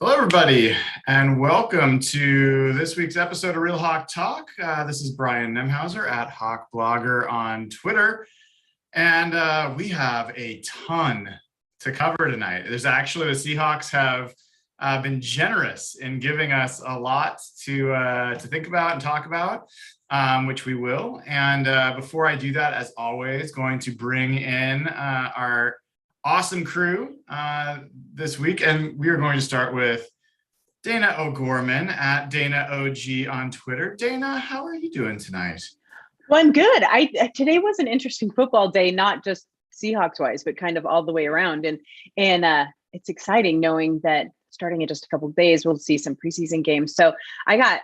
Hello, everybody, and welcome to this week's episode of Real Hawk Talk. This is Brian Nemhauser at Hawk Blogger on Twitter, and we have a ton to cover tonight. There's actually, the Seahawks have been generous in giving us a lot to think about and talk about, which we will. And before I do that, as always, going to bring in our awesome crew this week, and we are going to start with Dayna O'Gorman at Dayna OG on Twitter. Dayna, how are you doing tonight? Well, I'm good. Today was an interesting football day, not just Seahawks wise, but kind of all the way around, and it's exciting knowing that starting in just a couple of days we'll see some preseason games. So I got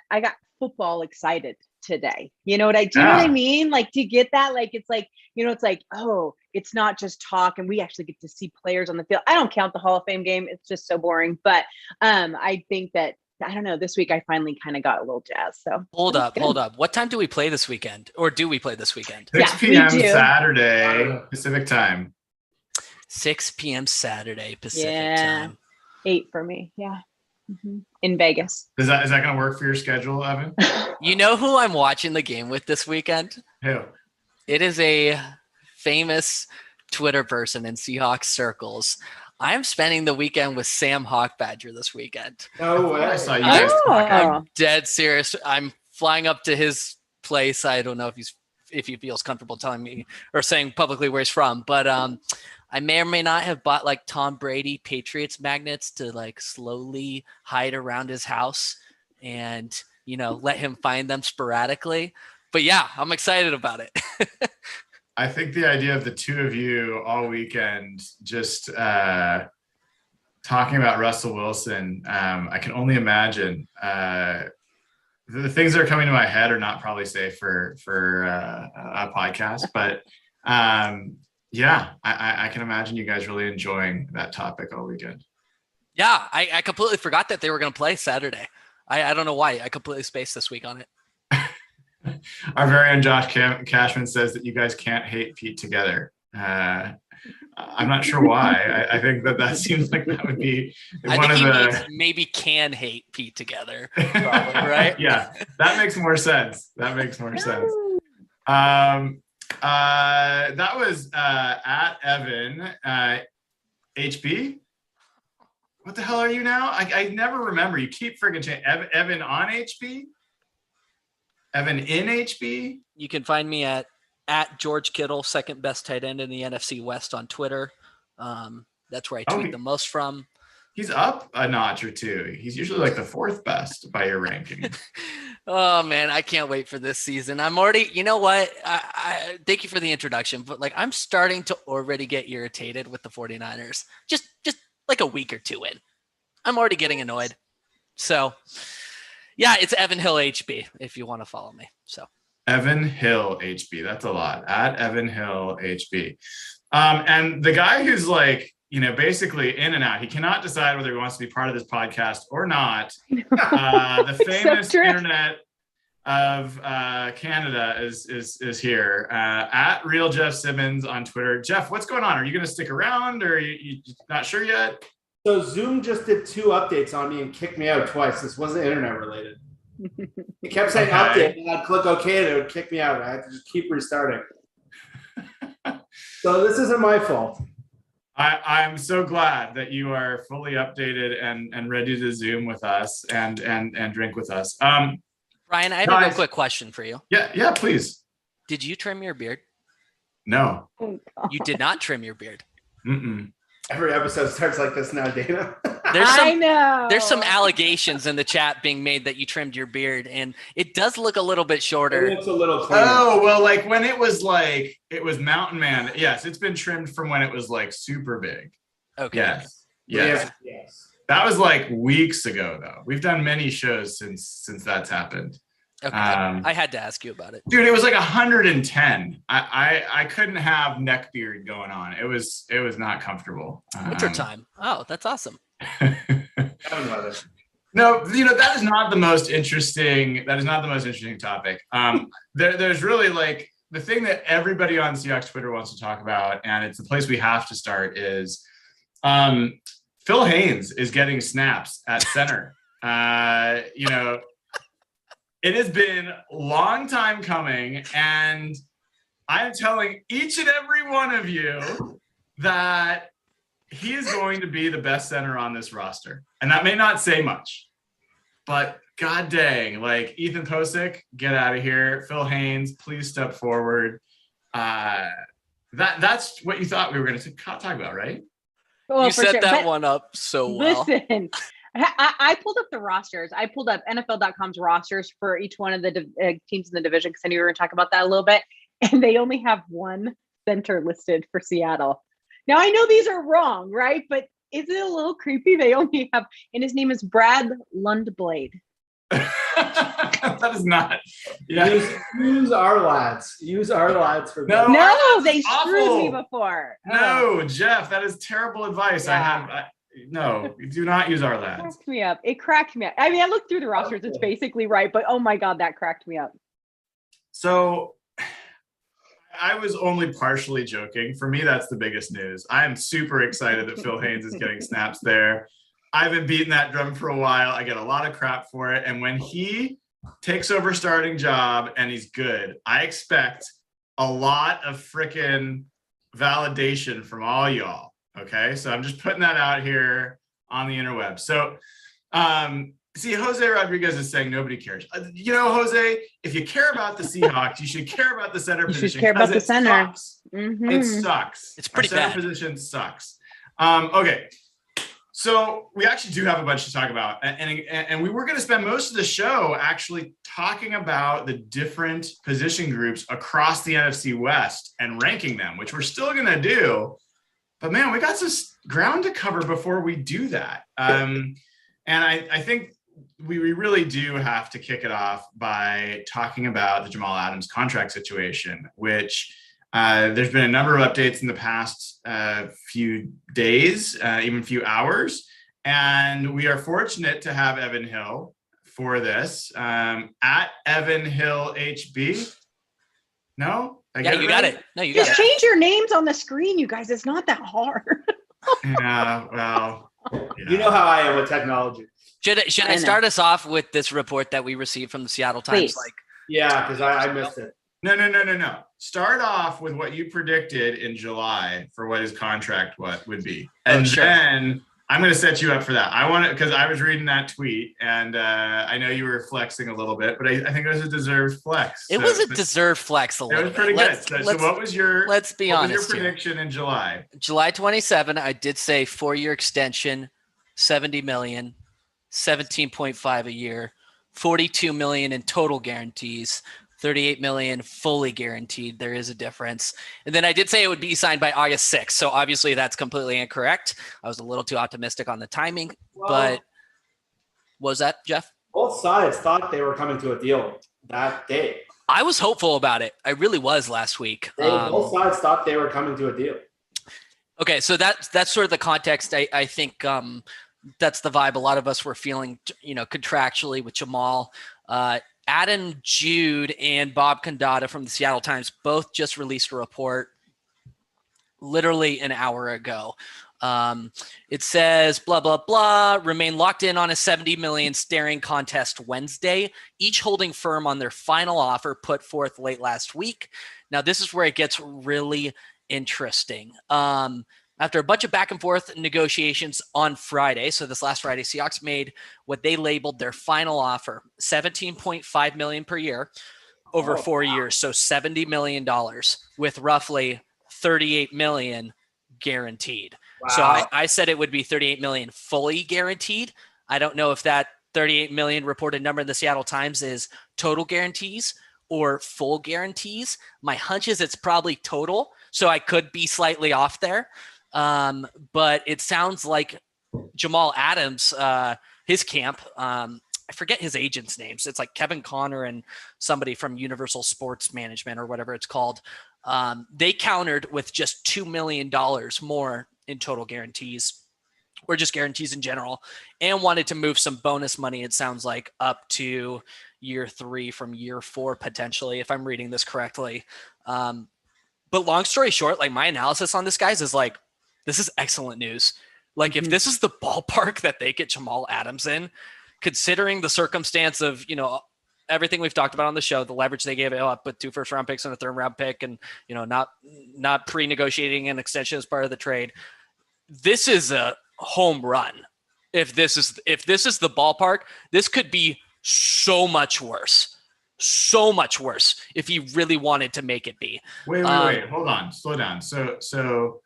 football excited today. You know what I mean? Like, to get that, like, it's like, it's like, oh, it's not just talk and we actually get to see players on the field. I don't count the Hall of Fame game. It's just so boring. But I think that, I don't know, this week I finally kind of got a little jazzed. So hold up. What time do we play this weekend? Or do we play this weekend? 6 p.m. Saturday, Pacific time. 6 p.m. Saturday, Pacific time. 8 for me. Yeah. Mm-hmm. In Vegas. Is that going to work for your schedule, Evan? You know who I'm watching the game with this weekend? Who? It is a famous Twitter person in Seahawks circles. I'm spending the weekend with Sam Hawkbadger this weekend. No way. I saw you guys talking. I'm dead serious. I'm flying up to his place. I don't know if he feels comfortable telling me or saying publicly where he's from, but I may or may not have bought like Tom Brady Patriots magnets to like slowly hide around his house and, let him find them sporadically. But yeah, I'm excited about it. I think the idea of the two of you all weekend just talking about Russell Wilson, I can only imagine the things that are coming to my head are not probably safe for a podcast, but yeah, I can imagine you guys really enjoying that topic all weekend. Yeah, I completely forgot that they were going to play Saturday. I don't know why. I completely spaced this week on it. Our very own Josh Cashman says that you guys can't hate Pete together. I'm not sure why. I think that seems like that would be one of the maybe can hate Pete together. Probably, right? Yeah, that makes more sense. That was at Evan HB. What the hell are you now? I never remember. You keep friggin' changing. Evan on HB? Evan in HB? You can find me at George Kittle, second best tight end in the NFC West on Twitter. That's where I tweet the most from. He's up a notch or two. He's usually like the fourth best by your ranking. Oh man, I can't wait for this season. I'm already, you know what? I thank you for the introduction, but like I'm starting to already get irritated with the 49ers. Just like a week or two in. I'm already getting annoyed. So yeah, it's Evan Hill HB if you want to follow me. So Evan Hill HB, that's a lot. At Evan Hill HB. And the guy who's like, basically in and out. He cannot decide whether he wants to be part of this podcast or not. The famous internet of Canada is here. At Real Jeff Simmons on Twitter. Jeff, what's going on? Are you going to stick around or are you not sure yet? So Zoom just did 2 updates on me and kicked me out twice. This wasn't internet related. It kept saying update and I'd click OK and it would kick me out. I had to just keep restarting. So this isn't my fault. I'm so glad that you are fully updated and ready to Zoom with us and drink with us. Brian, I have a real quick question for you. Yeah, please. Did you trim your beard? No. You did not trim your beard. Mm-mm. Every episode starts like this now, Dayna. I know. There's some allegations in the chat being made that you trimmed your beard, and it does look a little bit shorter. It looks a little cleaner. Oh, well, like when it was Mountain Man. Yes, it's been trimmed from when it was like super big. Okay. Yes. That was like weeks ago, though. We've done many shows since that's happened. Okay. I had to ask you about it. Dude, it was like 110. I couldn't have neck beard going on. It was not comfortable. Winter time. Oh, that's awesome. No, that is not the most interesting. That is not the most interesting topic. There's really like the thing that everybody on Seahawks Twitter wants to talk about, and it's the place we have to start is Phil Haynes is getting snaps at center. It has been a long time coming, and I'm telling each and every one of you that he is going to be the best center on this roster. And that may not say much, but god dang, like Ethan Posick, get out of here. Phil Haynes, please step forward. That's what you thought we were going to talk about, right? Well, you set that one up so well. Listen, I pulled up the rosters. I pulled up NFL.com's rosters for each one of the teams in the division because I knew we were going to talk about that a little bit. And they only have one center listed for Seattle. Now, I know these are wrong, right? But is it a little creepy? They only have, and his name is Brad Lundblade. That is not. Yeah. Use our lads. Use our lads for no. No, they screwed me before. No, Jeff, that is terrible advice. Yeah. No, do not use our lads. It cracked me up. It cracked me up. I mean, I looked through the rosters. It's basically right, but oh my God, that cracked me up. So I was only partially joking. For me, that's the biggest news. I am super excited that Phil Haynes is getting snaps there. I've been beating that drum for a while. I get a lot of crap for it. And when he takes over starting job and he's good, I expect a lot of freaking validation from all y'all. Okay. So I'm just putting that out here on the interweb. So, see, Jose Rodriguez is saying nobody cares. Jose, if you care about the Seahawks, you should care about the center position. You should care about the center. Sucks. Mm-hmm. It sucks. It's pretty Our center bad. position sucks. Okay. So we actually do have a bunch to talk about. And we were going to spend most of the show actually talking about the different position groups across the NFC West and ranking them, which we're still going to do. But man, we got some ground to cover before we do that. And I think we really do have to kick it off by talking about the Jamal Adams contract situation, which there's been a number of updates in the past few days, even few hours. And we are fortunate to have Evan Hill for this at Evan Hill HB. No? Yeah, you got it. No, you got it. Just change your names on the screen, you guys. It's not that hard. Yeah, well. Yeah. You know how I am with technology. Should I start us off with this report that we received from the Seattle Times? Please. Yeah, because I missed it. No. Start off with what you predicted in July for what his contract would be. And then I'm going to set you up for that. I want to, because I was reading that tweet and I know you were flexing a little bit, but I think it was a deserved flex. It was a deserved flex a little bit. It was pretty good. So what was your prediction in July? July 27, I did say 4-year extension, $70 million, 17.5 a year, $42 million in total guarantees, $38 million fully guaranteed. There is a difference. And then I did say it would be signed by August 6th. So obviously that's completely incorrect. I was a little too optimistic on the timing, but what was that, Jeff? Both sides thought they were coming to a deal that day. I was hopeful about it. I really was last week. Both sides thought they were coming to a deal. Okay. So that's sort of the context. I think that's the vibe a lot of us were feeling, contractually with Jamal. Adam Jude and Bob Condata from the Seattle Times both just released a report literally an hour ago. It says, blah, blah, blah, remain locked in on a $70 million staring contest Wednesday, each holding firm on their final offer put forth late last week. Now, this is where it gets really interesting. After a bunch of back and forth negotiations on Friday, so this last Friday, Seahawks made what they labeled their final offer, $17.5 million per year over 4 years, so $70 million with roughly $38 million guaranteed. Wow. So I said it would be $38 million fully guaranteed. I don't know if that $38 million reported number in the Seattle Times is total guarantees or full guarantees. My hunch is it's probably total, so I could be slightly off there. But it sounds like Jamal Adams, his camp, I forget his agent's names. It's like Kevin Connor and somebody from Universal Sports Management or whatever it's called. They countered with just $2 million more in total guarantees or just guarantees in general and wanted to move some bonus money. It sounds like up to year 3 from year 4, potentially, if I'm reading this correctly. But long story short, like my analysis on this, guys, is like, this is excellent news. Like if this is the ballpark that they get Jamal Adams in, considering the circumstance of, everything we've talked about on the show, the leverage they gave up with 2 first-round picks and a 3rd-round pick, and not pre-negotiating an extension as part of the trade. This is a home run. If this is the ballpark, this could be so much worse if he really wanted to make it be. Wait, hold on, slow down. So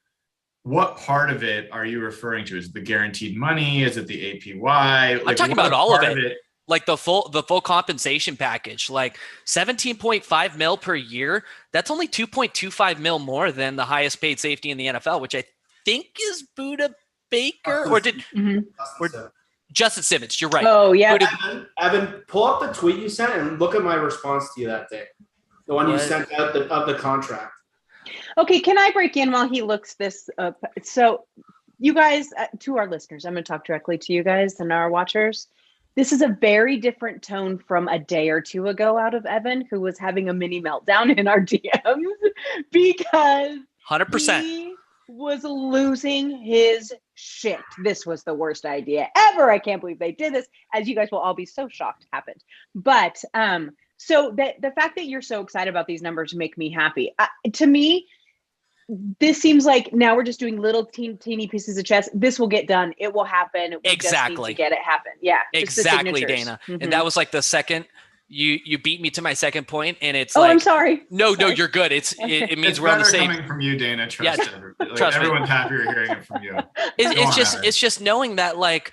what part of it are you referring to? Is it the guaranteed money? Is it the APY? I'm talking about all of it. Like the full compensation package, like 17.5 mil per year. That's only 2.25 mil more than the highest paid safety in the NFL, which I think is Buda Baker or Justin Simmons. You're right. Oh yeah. Evan, pull up the tweet you sent and look at my response to you that day. The one you sent out of the contract. Okay, can I break in while he looks this up? So you guys, to our listeners, I'm going to talk directly to you guys and our watchers. This is a very different tone from a day or two ago out of Evan, who was having a mini meltdown in our DMs because 100%. he was losing his shit. This was the worst idea ever. I can't believe they did this. As you guys will all be so shocked happened. But so the fact that you're so excited about these numbers make me happy. To me, this seems like now we're just doing little teeny pieces of chess. This will get done. It will happen. We exactly. just need to get it happen. Yeah. Exactly, Dayna. Mm-hmm. And that was like the second you beat me to my second point, and it's I'm sorry. No, you're good. It means we're on the same. Coming from you, Dayna. Trust everyone's happier hearing it from you. It's just knowing that, like,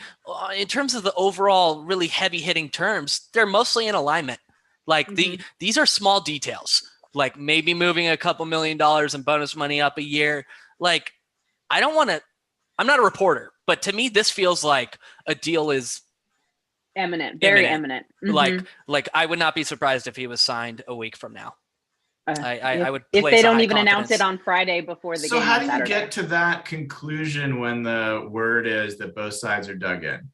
in terms of the overall really heavy hitting terms, they're mostly in alignment. Like these are small details, like maybe moving a couple $1 million in bonus money up a year. Like, I'm not a reporter, but to me, this feels like a deal is imminent, very imminent. Mm-hmm. Like I would not be surprised if he was signed a week from now. I would if place they don't a high even confidence. announce it on Friday before the game. So how do you Saturday. get to that conclusion when the word is that both sides are dug in?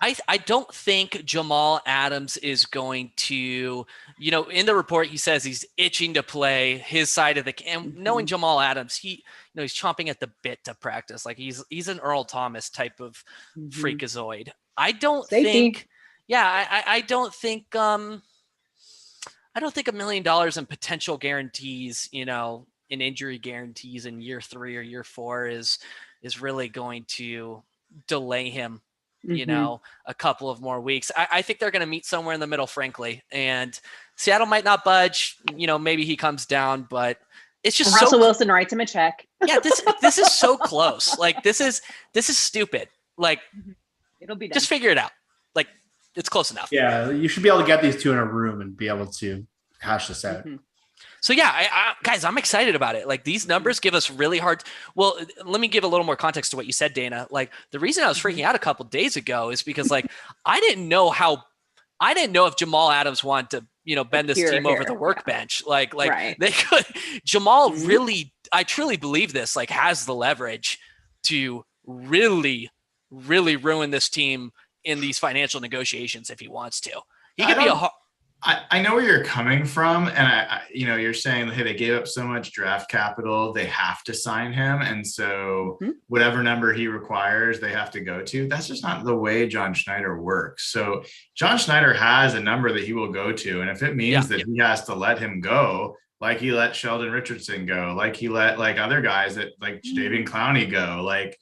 I don't think Jamal Adams is going to, in the report, he says he's itching to play his side of the game. Knowing Jamal Adams, he's chomping at the bit to practice. Like he's an Earl Thomas type of freakazoid. I don't think $1 million in potential guarantees, in injury guarantees in year 3 or year 4 is really going to delay him, a couple of more weeks. I think they're going to meet somewhere in the middle, frankly, and Seattle might not budge. Maybe he comes down, but it's just Russell Wilson writes him a check. Yeah, this is so close. Like this is stupid. Like it'll be done. Just figure it out. Like it's close enough. Yeah, you should be able to get these two in a room and be able to hash this out. So yeah, guys, I'm excited about it. Like these numbers give us really hard. Well, let me give a little more context to what you said, Dayna. Like the reason I was freaking out a couple days ago is because like I didn't know if Jamal Adams wanted to, bend this team over the workbench. Like right. They could. Jamal really, I truly believe this. Like has the leverage to really, really ruin this team in these financial negotiations if he wants to. He could be I know where you're coming from, and you're saying, hey, they gave up so much draft capital, they have to sign him, and so whatever number he requires, they have to go to. That's just not the way John Schneider works. So John Schneider has a number that he will go to, and if it means that he has to let him go, like he let Sheldon Richardson go, like he let like other guys that like Jadeveon Clowney go, like.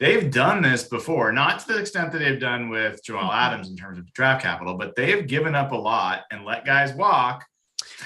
They've done this before, not to the extent that they've done with Jamal Adams in terms of draft capital, but they have given up a lot and let guys walk.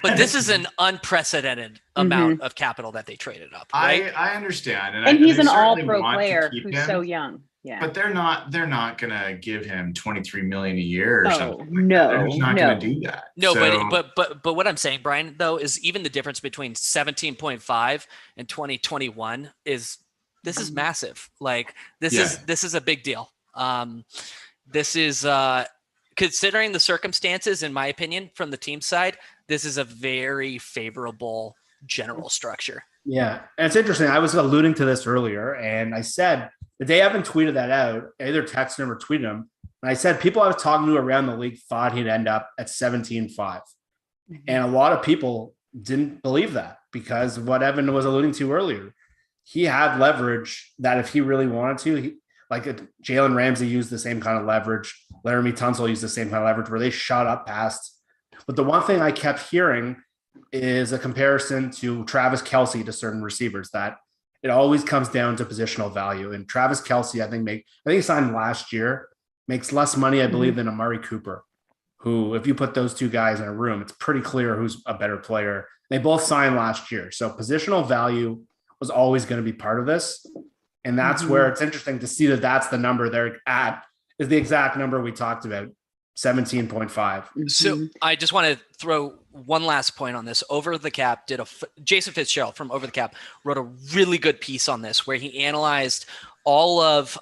But this is an unprecedented amount of capital that they traded up. Right? I understand. And he's an all-pro player who's so young. Yeah. But they're not going to give him $23 million a year or something. No, they're just not going to do that. No, but what I'm saying, Brian, though, is even the difference between 17.5 and 2021 is. This is massive. Like this is a big deal. This is considering the circumstances, in my opinion, from the team side, this is a very favorable general structure. Yeah. And it's interesting. I was alluding to this earlier, and I said the day Evan tweeted that out, I either texted him or tweeted him. And I said people I was talking to around the league thought he'd end up at 17.5. And a lot of people didn't believe that because of what Evan was alluding to earlier. He had leverage that if he really wanted to, like Jalen Ramsey used the same kind of leverage. Laramie Tunsil used the same kind of leverage where they shot up past. But the one thing I kept hearing is a comparison to Travis Kelce to certain receivers, that it always comes down to positional value. And Travis Kelce, I think he signed last year, makes less money, I believe, than Amari Cooper, who, if you put those two guys in a room, it's pretty clear who's a better player. They both signed last year. So positional value was always going to be part of this. And that's where it's interesting to see that that's the number they're at, is the exact number we talked about, 17.5. So I just want to throw one last point on this. Over the Cap Jason Fitzgerald from Over the Cap wrote a really good piece on this where he analyzed all of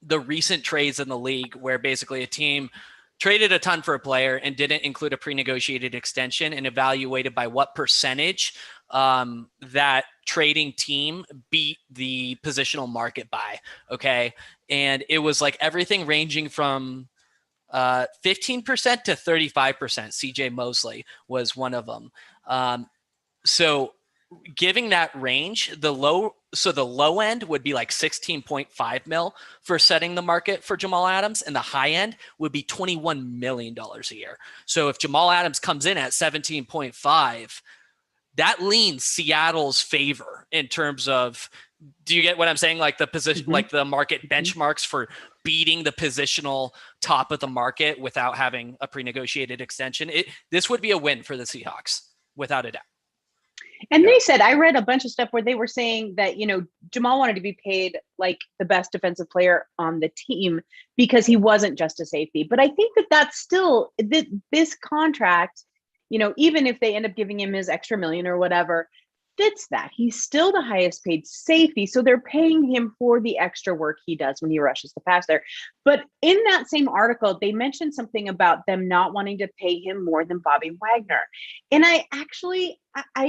the recent trades in the league where basically a team traded a ton for a player and didn't include a pre-negotiated extension, and evaluated by what percentage that trading team beat the positional market by. Okay. And it was like everything ranging from 15% to 35%. CJ Mosley was one of them. So giving that range, the low end would be like 16.5 mil for setting the market for Jamal Adams, and the high end would be $21 million a year. So if Jamal Adams comes in at 17.5, that leans Seattle's favor in terms of, do you get what I'm saying? Like the position, like the market benchmarks for beating the positional top of the market without having a pre-negotiated extension. This would be a win for the Seahawks without a doubt. And they said, I read a bunch of stuff where they were saying that, Jamal wanted to be paid like the best defensive player on the team because he wasn't just a safety. But I think that that's still this contract, even if they end up giving him his extra million or whatever, fits that. He's still the highest paid safety. So they're paying him for the extra work he does when he rushes the pass there. But in that same article, they mentioned something about them not wanting to pay him more than Bobby Wagner. And I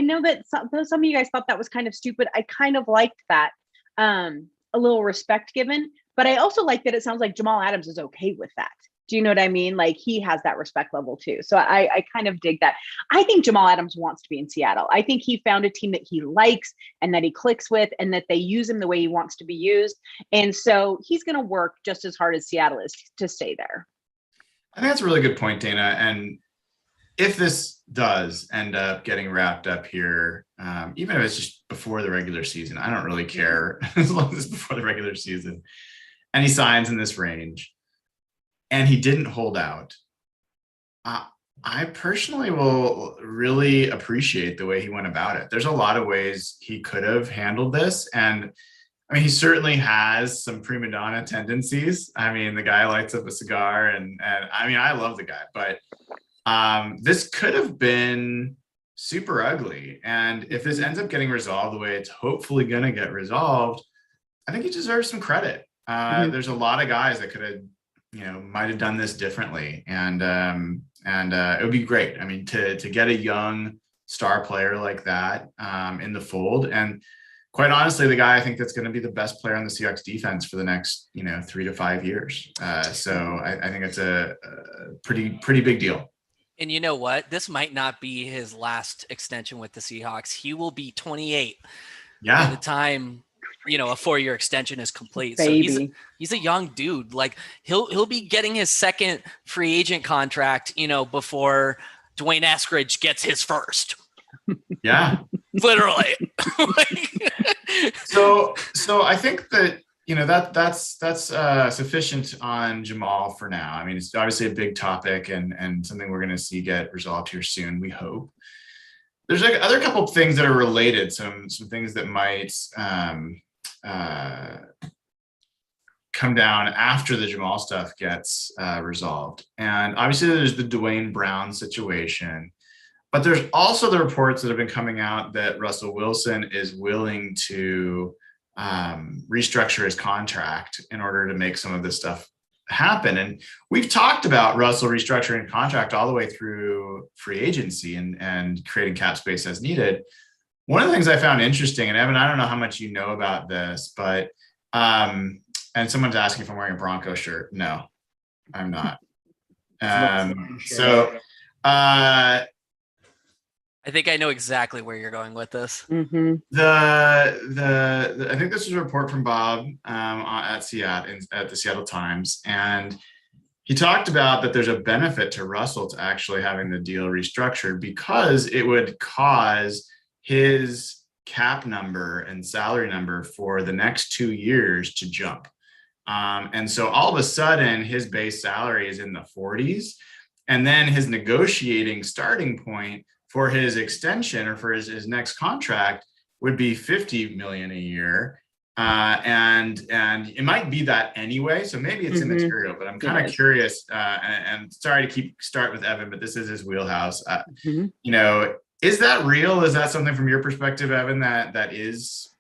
know that some of you guys thought that was kind of stupid. I kind of liked that, a little respect given, but I also like that it sounds like Jamal Adams is okay with that. Do you know what I mean? Like he has that respect level too. So I kind of dig that. I think Jamal Adams wants to be in Seattle. I think he found a team that he likes and that he clicks with and that they use him the way he wants to be used. And so he's going to work just as hard as Seattle is to stay there. I think that's a really good point, Dayna. And if this does end up getting wrapped up here, even if it's just before the regular season, I don't really care as long as it's before the regular season, and he signs in this range, and he didn't hold out, I personally will really appreciate the way he went about it. There's a lot of ways he could have handled this. And I mean, he certainly has some prima donna tendencies. I mean, the guy lights up a cigar and I mean, I love the guy, but this could have been super ugly. And if this ends up getting resolved the way it's hopefully going to get resolved, I think he deserves some credit. There's a lot of guys that could have, might have done this differently. And it would be great. I mean, to get a young star player like that in the fold. And quite honestly, the guy I think that's going to be the best player on the Seahawks defense for the next, 3 to 5 years. So I think it's a pretty big deal. And you know what? This might not be his last extension with the Seahawks. He will be 28 by the time, a 4-year extension is complete. Baby. So he's a young dude. Like he'll be getting his second free agent contract, before Dwayne Eskridge gets his first. Yeah. Literally. So I think that, that's sufficient on Jamal for now. I mean, it's obviously a big topic and something we're going to see get resolved here soon, we hope. There's like other couple of things that are related, some things that might come down after the Jamal stuff gets resolved. And obviously there's the Dwayne Brown situation, but there's also the reports that have been coming out that Russell Wilson is willing to restructure his contract in order to make some of this stuff happen. And we've talked about Russell restructuring contract all the way through free agency and creating cap space as needed. One of the things I found interesting, and Evan, I don't know how much you know about this, but and someone's asking if I'm wearing a Bronco shirt. No, I'm not. I think I know exactly where you're going with this. Mm-hmm. I think this was a report from Bob at Seattle at the Seattle Times, and he talked about that there's a benefit to Russell to actually having the deal restructured because it would cause his cap number and salary number for the next 2 years to jump. And so all of a sudden his base salary is in the 40s, and then his negotiating starting point for his extension or for his next contract would be 50 million a year. And it might be that anyway, so maybe it's immaterial, but I'm kind of curious, and sorry to start with Evan, but this is his wheelhouse. You know, is that real? Is that something from your perspective, Evan, that is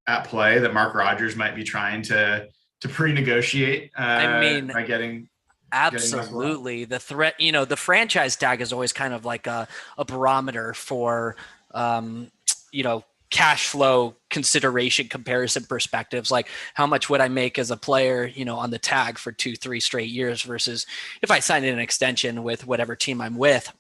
at play, that Mark Rodgers might be trying to pre-negotiate by getting absolutely the threat? You know, the franchise tag is always kind of like a barometer for you know, cash flow consideration comparison perspectives, like how much would I make as a player, you know, on the tag for 2-3 straight years versus if I signed an extension with whatever team I'm with.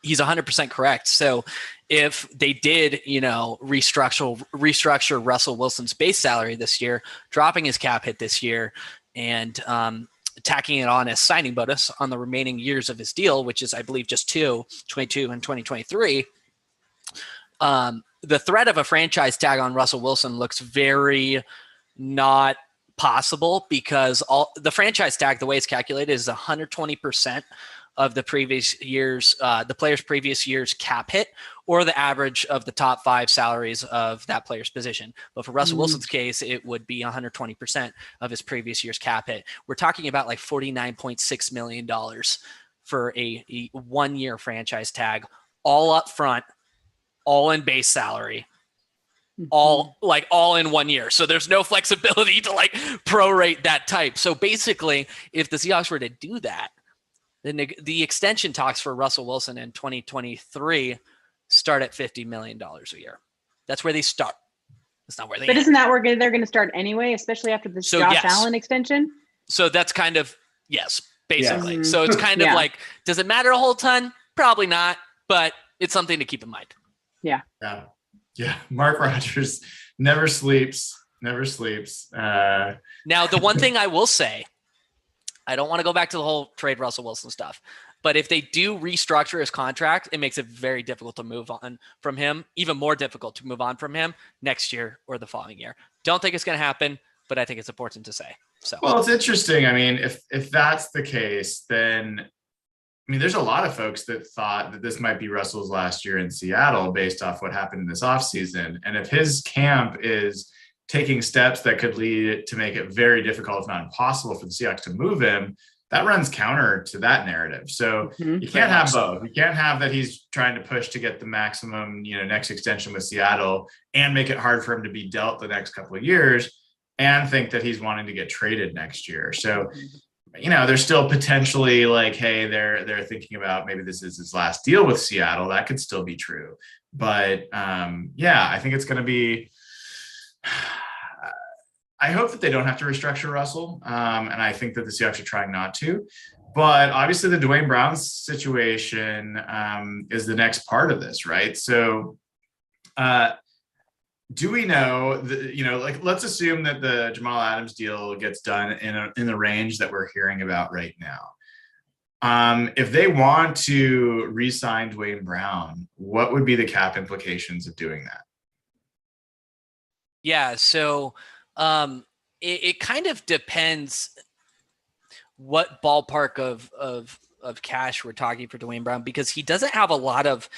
He's 100% correct. So if they did, you know, restructure Russell Wilson's base salary this year, dropping his cap hit this year, and tacking it on as signing bonus on the remaining years of his deal, which is, I believe, just 22 and 2023, the threat of a franchise tag on Russell Wilson looks very not possible, because the franchise tag, the way it's calculated, is 120% of the previous year's, the player's previous year's cap hit, or the average of the top 5 salaries of that player's position. But for Russell Wilson's case, it would be 120% of his previous year's cap hit. We're talking about like $49.6 million for a 1-year franchise tag, all up front, all in base salary, all in 1 year. So there's no flexibility to like prorate that type. So basically, if the Seahawks were to do that, the extension talks for Russell Wilson in 2023 start at $50 million a year. That's where they start. That's not where they end. Isn't that where they're going to start anyway, especially after the Josh Allen extension? So that's kind of, basically. Yes. So it's kind of like, does it matter a whole ton? Probably not, but it's something to keep in mind. Yeah. Mark Rodgers never sleeps. Now, the one thing I will say, I don't want to go back to the whole trade Russell Wilson stuff, but if they do restructure his contract, it makes it very difficult to move on from him, even more difficult to move on from him next year or the following year. Don't think it's going to happen, but I think it's important to say. So, well, it's interesting. I mean, if that's the case, then there's a lot of folks that thought that this might be Russell's last year in Seattle based off what happened in this offseason. And if his camp is taking steps that could lead to make it very difficult, if not impossible, for the Seahawks to move him, that runs counter to that narrative. So you can't have both. You can't have that he's trying to push to get the maximum, next extension with Seattle and make it hard for him to be dealt the next couple of years and think that he's wanting to get traded next year. So, there's still potentially like, hey, they're thinking about maybe this is his last deal with Seattle. That could still be true. But I think it's going to be, I hope that they don't have to restructure Russell. And I think that the Seahawks are trying not to. But obviously the Dwayne Brown situation is the next part of this, right? So do we know, let's assume that the Jamal Adams deal gets done in the range that we're hearing about right now. If they want to re-sign Dwayne Brown, what would be the cap implications of doing that? Yeah, so it kind of depends what ballpark of cash we're talking for Dwayne Brown, because he doesn't have a lot of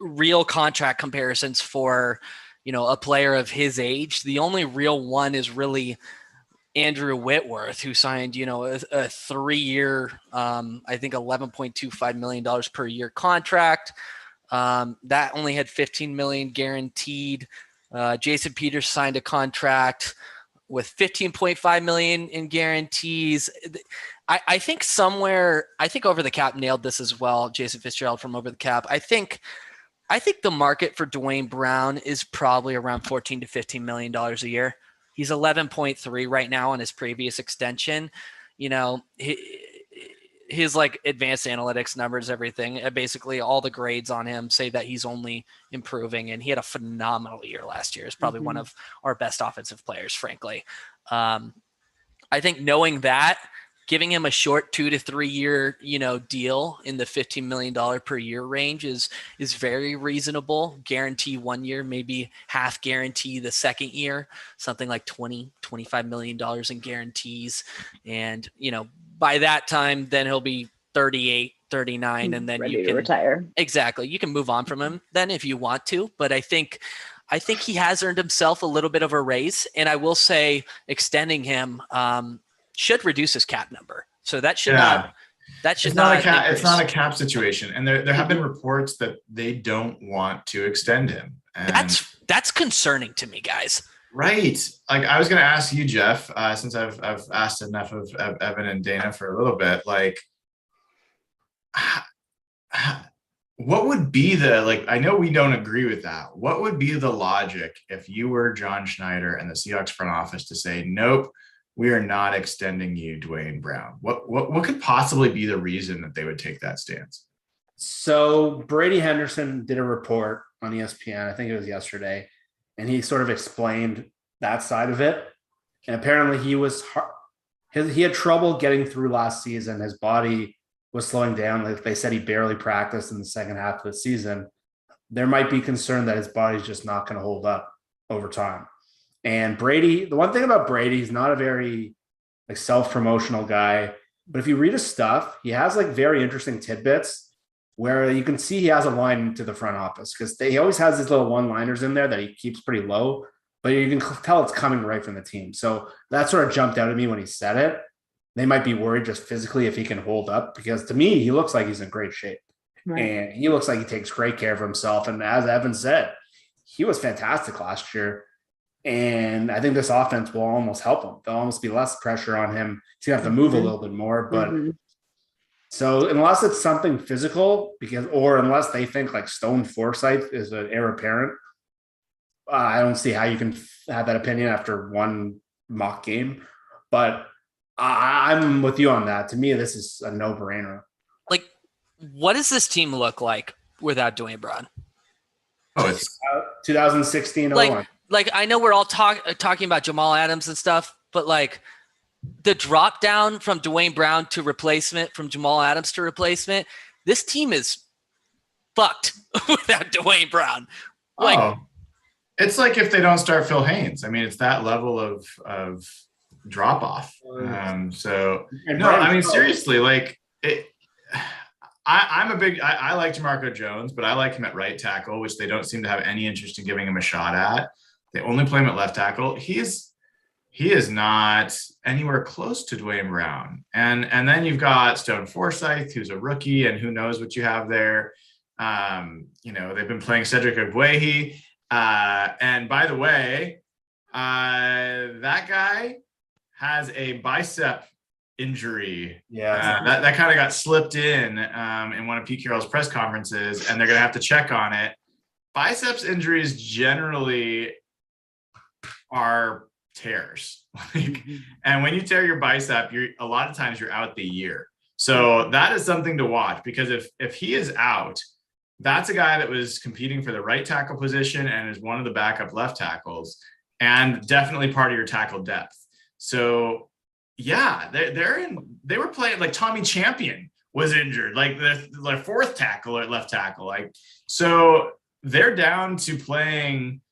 real contract comparisons for, a player of his age. The only real one is really Andrew Whitworth, who signed, a 3-year, I think $11.25 million per year contract. That only had $15 million guaranteed. Jason Peters signed a contract with $15.5 million in guarantees. I think Over the Cap nailed this as well. Jason Fitzgerald from Over the Cap. I think the market for Dwayne Brown is probably around $14 to $15 million a year. He's 11.3 right now on his previous extension. His his like advanced analytics numbers, everything, basically all the grades on him say that he's only improving, and he had a phenomenal year last year. He's probably one of our best offensive players, frankly. I think knowing that, giving him a short 2 to 3 year, deal in the $15 million per year range is very reasonable. Guarantee 1 year, maybe half guarantee the second year, something like $25 million in guarantees. And, by that time, then he'll be 38, 39, and then ready you can retire. Exactly. You can move on from him then if you want to, but I think he has earned himself a little bit of a raise. And I will say extending him, should reduce his cap number. So that should not it's not a cap situation. And there have been reports that they don't want to extend him. And that's concerning to me, guys. Right. Like I was going to ask you, Jeff, since I've asked enough of Evan and Dayna for a little bit, like what would be I know we don't agree with that. What would be the logic if you were John Schneider and the Seahawks front office to say, nope, we are not extending you, Dwayne Brown? What could possibly be the reason that they would take that stance? So Brady Henderson did a report on ESPN, I think it was yesterday, and he sort of explained that side of it. And apparently he had trouble getting through last season. His body was slowing down. Like they said, he barely practiced in the second half of the season. There might be concern that his body's just not going to hold up over time. And Brady, the one thing about Brady, he's not a very self-promotional guy, but if you read his stuff, he has very interesting tidbits where you can see he has a line to the front office because he always has these little one-liners in there that he keeps pretty low, but you can tell it's coming right from the team. So that sort of jumped out at me when he said it. They might be worried just physically if he can hold up, because to me, he looks like he's in great shape. Right. And he looks like he takes great care of himself. And as Evan said, he was fantastic last year. And I think this offense will almost help him. There'll almost be less pressure on him. He's going to have to move a little bit more. But so unless it's something physical, or unless they think Stone Forsythe is an heir apparent, I don't see how you can have that opinion after one mock game. But I'm with you on that. To me, this is a no-brainer. What does this team look like without Dwayne Brown? Oh, it's 2016-01. I know we're all talking about Jamal Adams and stuff, but the drop down from Dwayne Brown to replacement, from Jamal Adams to replacement, this team is fucked without Dwayne Brown. It's like if they don't start Phil Haynes. I mean, it's that level of drop off. Seriously, I like DeMarco Jones, but I like him at right tackle, which they don't seem to have any interest in giving him a shot at. They only play him at left tackle. He is not anywhere close to Dwayne Brown. And then you've got Stone Forsythe, who's a rookie, and who knows what you have there. They've been playing Cedric Ogbuehi. And by the way, that guy has a bicep injury. Yeah. That kind of got slipped in one of Pete Carroll's press conferences, and they're going to have to check on it. Biceps injuries generally are tears. And when you tear your bicep, a lot of times you're out the year. So that is something to watch, because if he is out, that's a guy that was competing for the right tackle position and is one of the backup left tackles, and definitely part of your tackle depth. So yeah, they were playing Tommy Champion was injured, the fourth tackle at left tackle. So they're down to playing,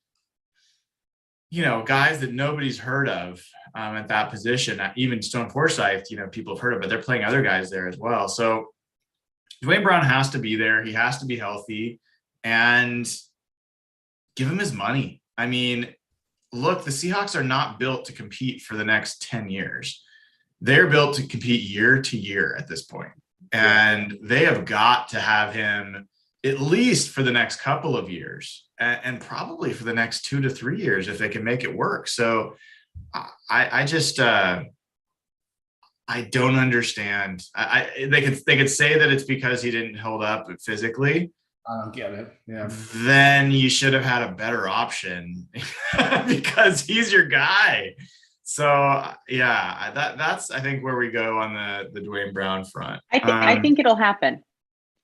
guys that nobody's heard of at that position. Even Stone Forsythe, people have heard of, but they're playing other guys there as well. So Dwayne Brown has to be there. He has to be healthy, and give him his money. I mean, look, the Seahawks are not built to compete for the next 10 years. They're built to compete year to year at this point. And they have got to have him at least for the next couple of years, and probably for the next 2 to 3 years if they can make it work. So I just I don't understand. They could say that it's because he didn't hold up physically. I don't get it. Yeah. Then you should have had a better option because he's your guy. So yeah, that's I think where we go on the Dwayne Brown front. I think it'll happen.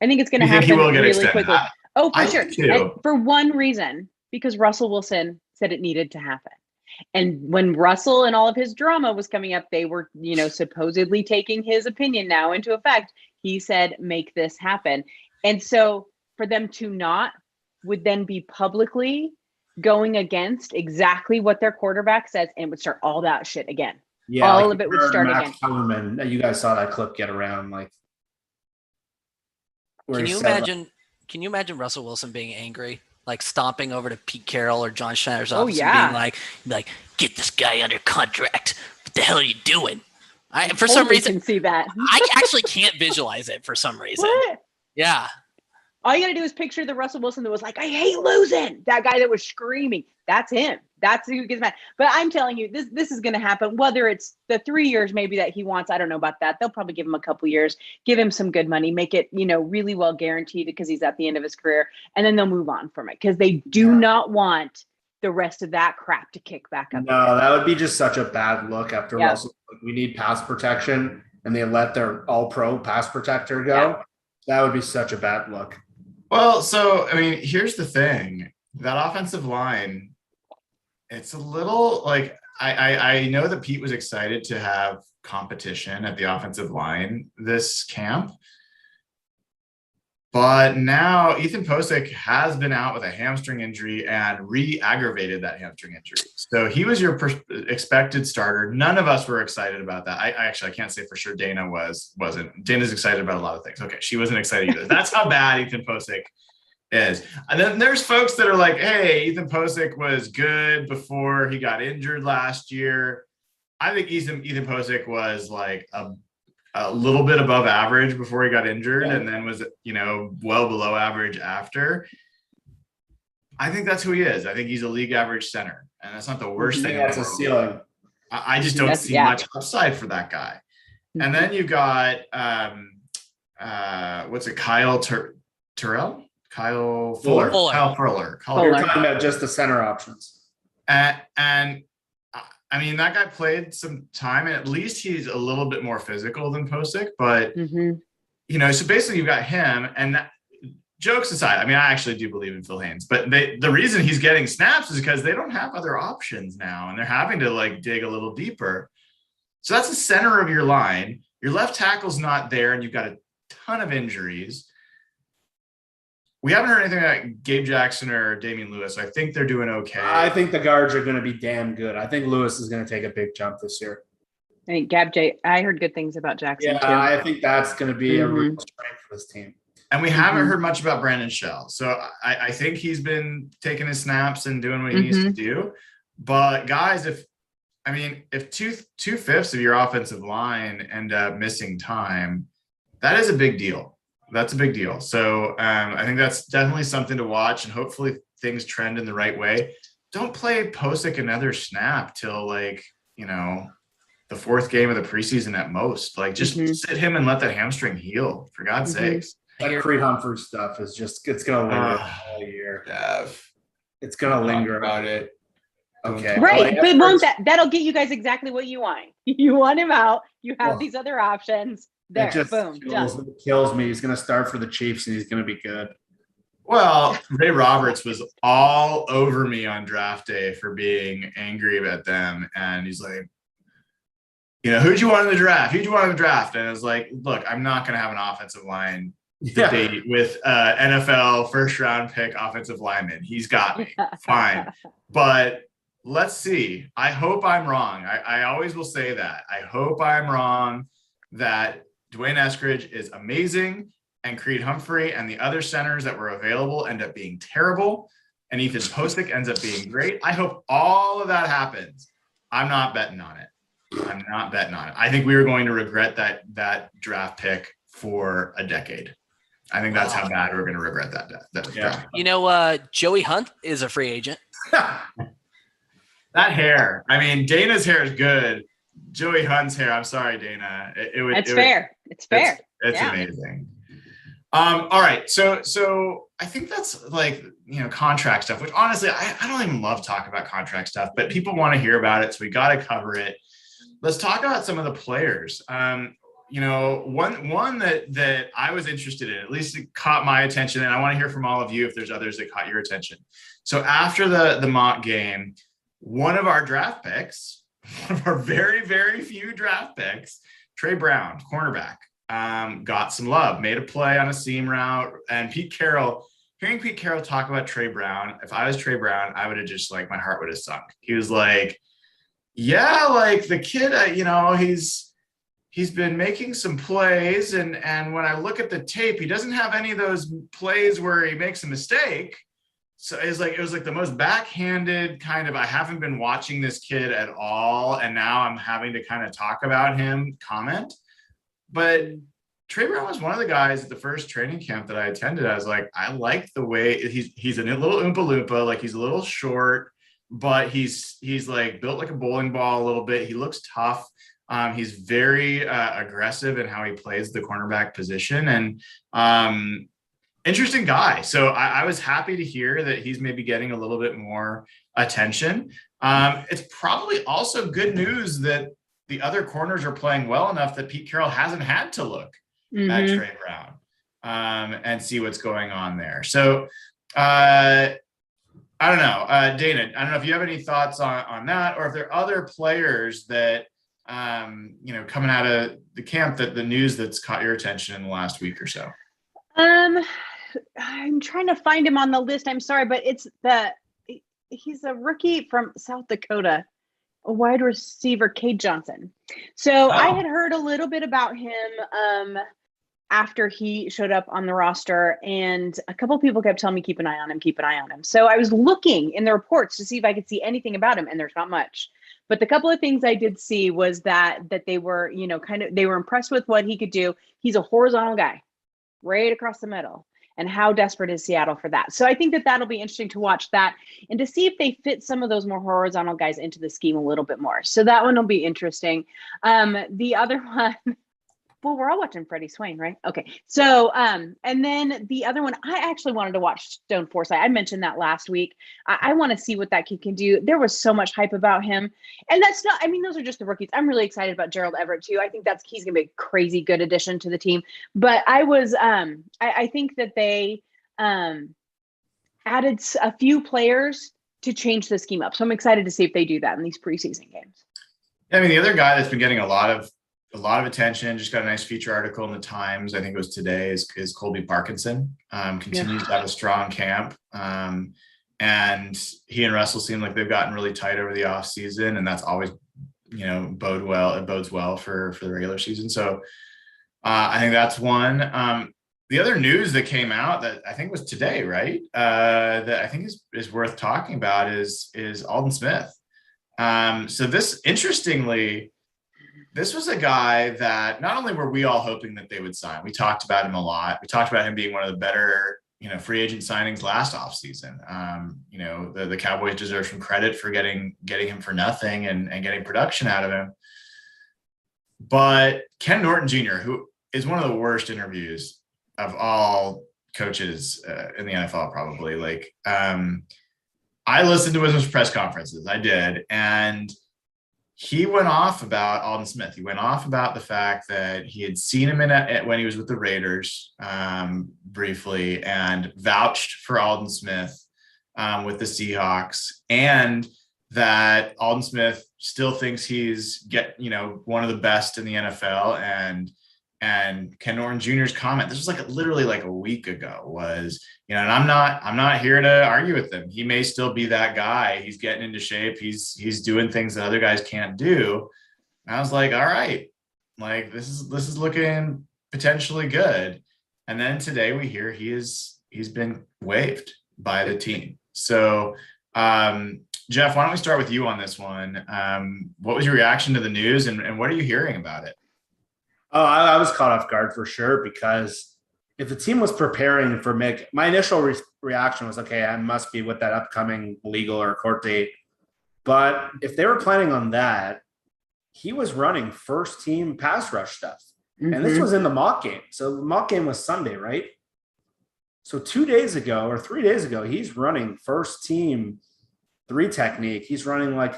I think it's going to happen he will get really extended? quickly. For I sure. do too. And for one reason, because Russell Wilson said it needed to happen. And when Russell and all of his drama was coming up, they were, supposedly taking his opinion now into effect. He said, make this happen. And so for them to not would then be publicly going against exactly what their quarterback says and would start all that shit again. Yeah, all of it would start Max again. Kellerman, you guys saw that clip get around, like. Can you imagine Russell Wilson being angry, like stomping over to Pete Carroll or John Schneider's office and being like, get this guy under contract. What the hell are you doing? For some reason, can see that. I actually can't visualize it for some reason. What? Yeah. All you got to do is picture the Russell Wilson that was like, I hate losing. That guy that was screaming. That's him. That's who gets mad. But I'm telling you, this is going to happen. Whether it's the 3 years maybe that he wants, I don't know about that. They'll probably give him a couple years, give him some good money, make it, really well guaranteed because he's at the end of his career. And then they'll move on from it because they do not want the rest of that crap to kick back up. No, that would be just such a bad look after Russell. We need pass protection and they let their all-pro pass protector go. Yeah. That would be such a bad look. Well, so, here's the thing. That offensive line, it's a little like I know that Pete was excited to have competition at the offensive line this camp. But now Ethan Posick has been out with a hamstring injury and re-aggravated that hamstring injury. So he was your expected starter. None of us were excited about that. I can't say for sure Dayna wasn't. Dayna's excited about a lot of things. Okay, she wasn't excited either. That's how bad Ethan Posick is. And then there's folks that are like, hey, Ethan Posick was good before he got injured last year. I think Ethan Posick was like a little bit above average before he got injured and then was, well below average after. I think that's who he is. I think he's a league average center. And that's not the worst thing. That's a ceiling. I just don't see much upside for that guy. And then you got, Kyle Terrell? Kyle Fuller. Kyle Fuller. You're talking about just the center options. And that guy played some time, and at least he's a little bit more physical than Posick. But, so basically you've got him. And jokes aside, I actually do believe in Phil Haynes. But the reason he's getting snaps is because they don't have other options now, and they're having to, dig a little deeper. So that's the center of your line. Your left tackle's not there, and you've got a ton of injuries. We haven't heard anything about Gabe Jackson or Damian Lewis. So I think they're doing okay. I think the guards are going to be damn good. I think Lewis is going to take a big jump this year. I think I heard good things about Jackson too. I think that's going to be a real strength for this team. And we haven't heard much about Brandon Shell. So I think he's been taking his snaps and doing what he needs to do. But guys, if 2/5 of your offensive line end up missing time, that is a big deal. That's a big deal. So I think that's definitely something to watch, and hopefully things trend in the right way. Don't play Posick another snap till the fourth game of the preseason at most. Just sit him and let that hamstring heal, for God's sakes. That Creed Humphrey stuff is it's going to linger all year. It's going to linger about it. Okay. Right. But won't that'll get you guys exactly what you want. You want him out. You have these other options. There, boom, kills me. He's going to start for the Chiefs, and he's going to be good. Well, Ray Roberts was all over me on draft day for being angry about them. And he's like, who'd you want in the draft? Who'd you want in the draft? And I was like, look, I'm not going to have an offensive line debate with NFL first-round pick offensive lineman. He's got me. Fine. But let's see. I hope I'm wrong. I always will say that. I hope I'm wrong that Dwayne Eskridge is amazing, and Creed Humphrey and the other centers that were available end up being terrible, and Ethan Posick ends up being great. I hope all of that happens. I'm not betting on it. I think we are going to regret that draft pick for a decade. I think that's how bad we're going to regret that draft. Joey Hunt is a free agent. That hair. Dayna's hair is good. Joey Hunt's hair. I'm sorry, Dayna. It's fair. It's fair. It's amazing. All right. So I think that's like, contract stuff, which honestly, I don't even love talking about contract stuff, but people want to hear about it. So we got to cover it. Let's talk about some of the players. One that I was interested in, at least it caught my attention, and I want to hear from all of you if there's others that caught your attention. So after the mock game, one of our draft picks, one of our very, very few draft picks, Trey Brown, cornerback, got some love, made a play on a seam route. And hearing Pete Carroll talk about Trey Brown, if I was Trey Brown, I would have just my heart would have sunk. He was like, yeah, like the kid, he's been making some plays. And when I look at the tape, he doesn't have any of those plays where he makes a mistake. So it was like the most backhanded kind of, I haven't been watching this kid at all, and now I'm having to kind of talk about him comment. But Trey Brown was one of the guys at the first training camp that I attended. I was like, I like the way he's a little Oompa Loompa, like he's a little short, but he's like built like a bowling ball a little bit. He looks tough. He's very aggressive in how he plays the cornerback position, and interesting guy. So I was happy to hear that he's maybe getting a little bit more attention. It's probably also good news that the other corners are playing well enough that Pete Carroll hasn't had to look at Trey Brown and see what's going on there. So I don't know, Dayna, I don't know if you have any thoughts on that, or if there are other players that, coming out of the camp, that the news that's caught your attention in the last week or so. I'm trying to find him on the list. I'm sorry, but he's a rookie from South Dakota, a wide receiver, Cade Johnson. So I had heard a little bit about him after he showed up on the roster, and a couple of people kept telling me, keep an eye on him. So I was looking in the reports to see if I could see anything about him, and there's not much. But the couple of things I did see was that they were, they were impressed with what he could do. He's a horizontal guy, right across the middle. And how desperate is Seattle for that? So I think that'll be interesting to watch that and to see if they fit some of those more horizontal guys into the scheme a little bit more. So that one will be interesting. The other one, well, we're all watching Freddie Swain, right? Okay. So, and then the other one, I actually wanted to watch Stone Forsythe. I mentioned that last week. I want to see what that kid can do. There was so much hype about him. And that's not, those are just the rookies. I'm really excited about Gerald Everett too. I think he's going to be a crazy good addition to the team. But I think that they added a few players to change the scheme up. So I'm excited to see if they do that in these preseason games. Yeah, the other guy that's been getting a lot of attention, just got a nice feature article in the Times, I think it was today, is Colby Parkinson. Continues to have a strong camp. And he and Russell seem like they've gotten really tight over the off season, and that's always, it bodes well for the regular season. So I think that's one. The other news that came out that I think was today, right? That I think is worth talking about is Aldon Smith. So this, interestingly, this was a guy that not only were we all hoping that they would sign, we talked about him a lot. We talked about him being one of the better, free agent signings last offseason. The Cowboys deserve some credit for getting him for nothing and getting production out of him. But Ken Norton Jr., who is one of the worst interviews of all coaches in the NFL, probably. I listened to his press conferences. I did. And he went off about Aldon Smith. He went off about the fact that he had seen him when he was with the Raiders briefly, and vouched for Aldon Smith with the Seahawks, and that Aldon Smith still thinks he's one of the best in the NFL. And Ken Norton Jr.'s comment, this was literally a week ago, was, and I'm not here to argue with him. He may still be that guy. He's getting into shape. He's doing things that other guys can't do. And I was like, all right, this is looking potentially good. And then today we hear he's been waived by the team. So Jeff, why don't we start with you on this one? What was your reaction to the news, and what are you hearing about it? Oh, I was caught off guard for sure, because if the team was preparing for Mick, my initial reaction was, okay, I must be with that upcoming legal or court date. But if they were planning on that, he was running first team pass rush stuff. Mm-hmm. And this was in the mock game. So the mock game was Sunday, right? So 2 days ago or 3 days ago, he's running first team 3 technique. He's running like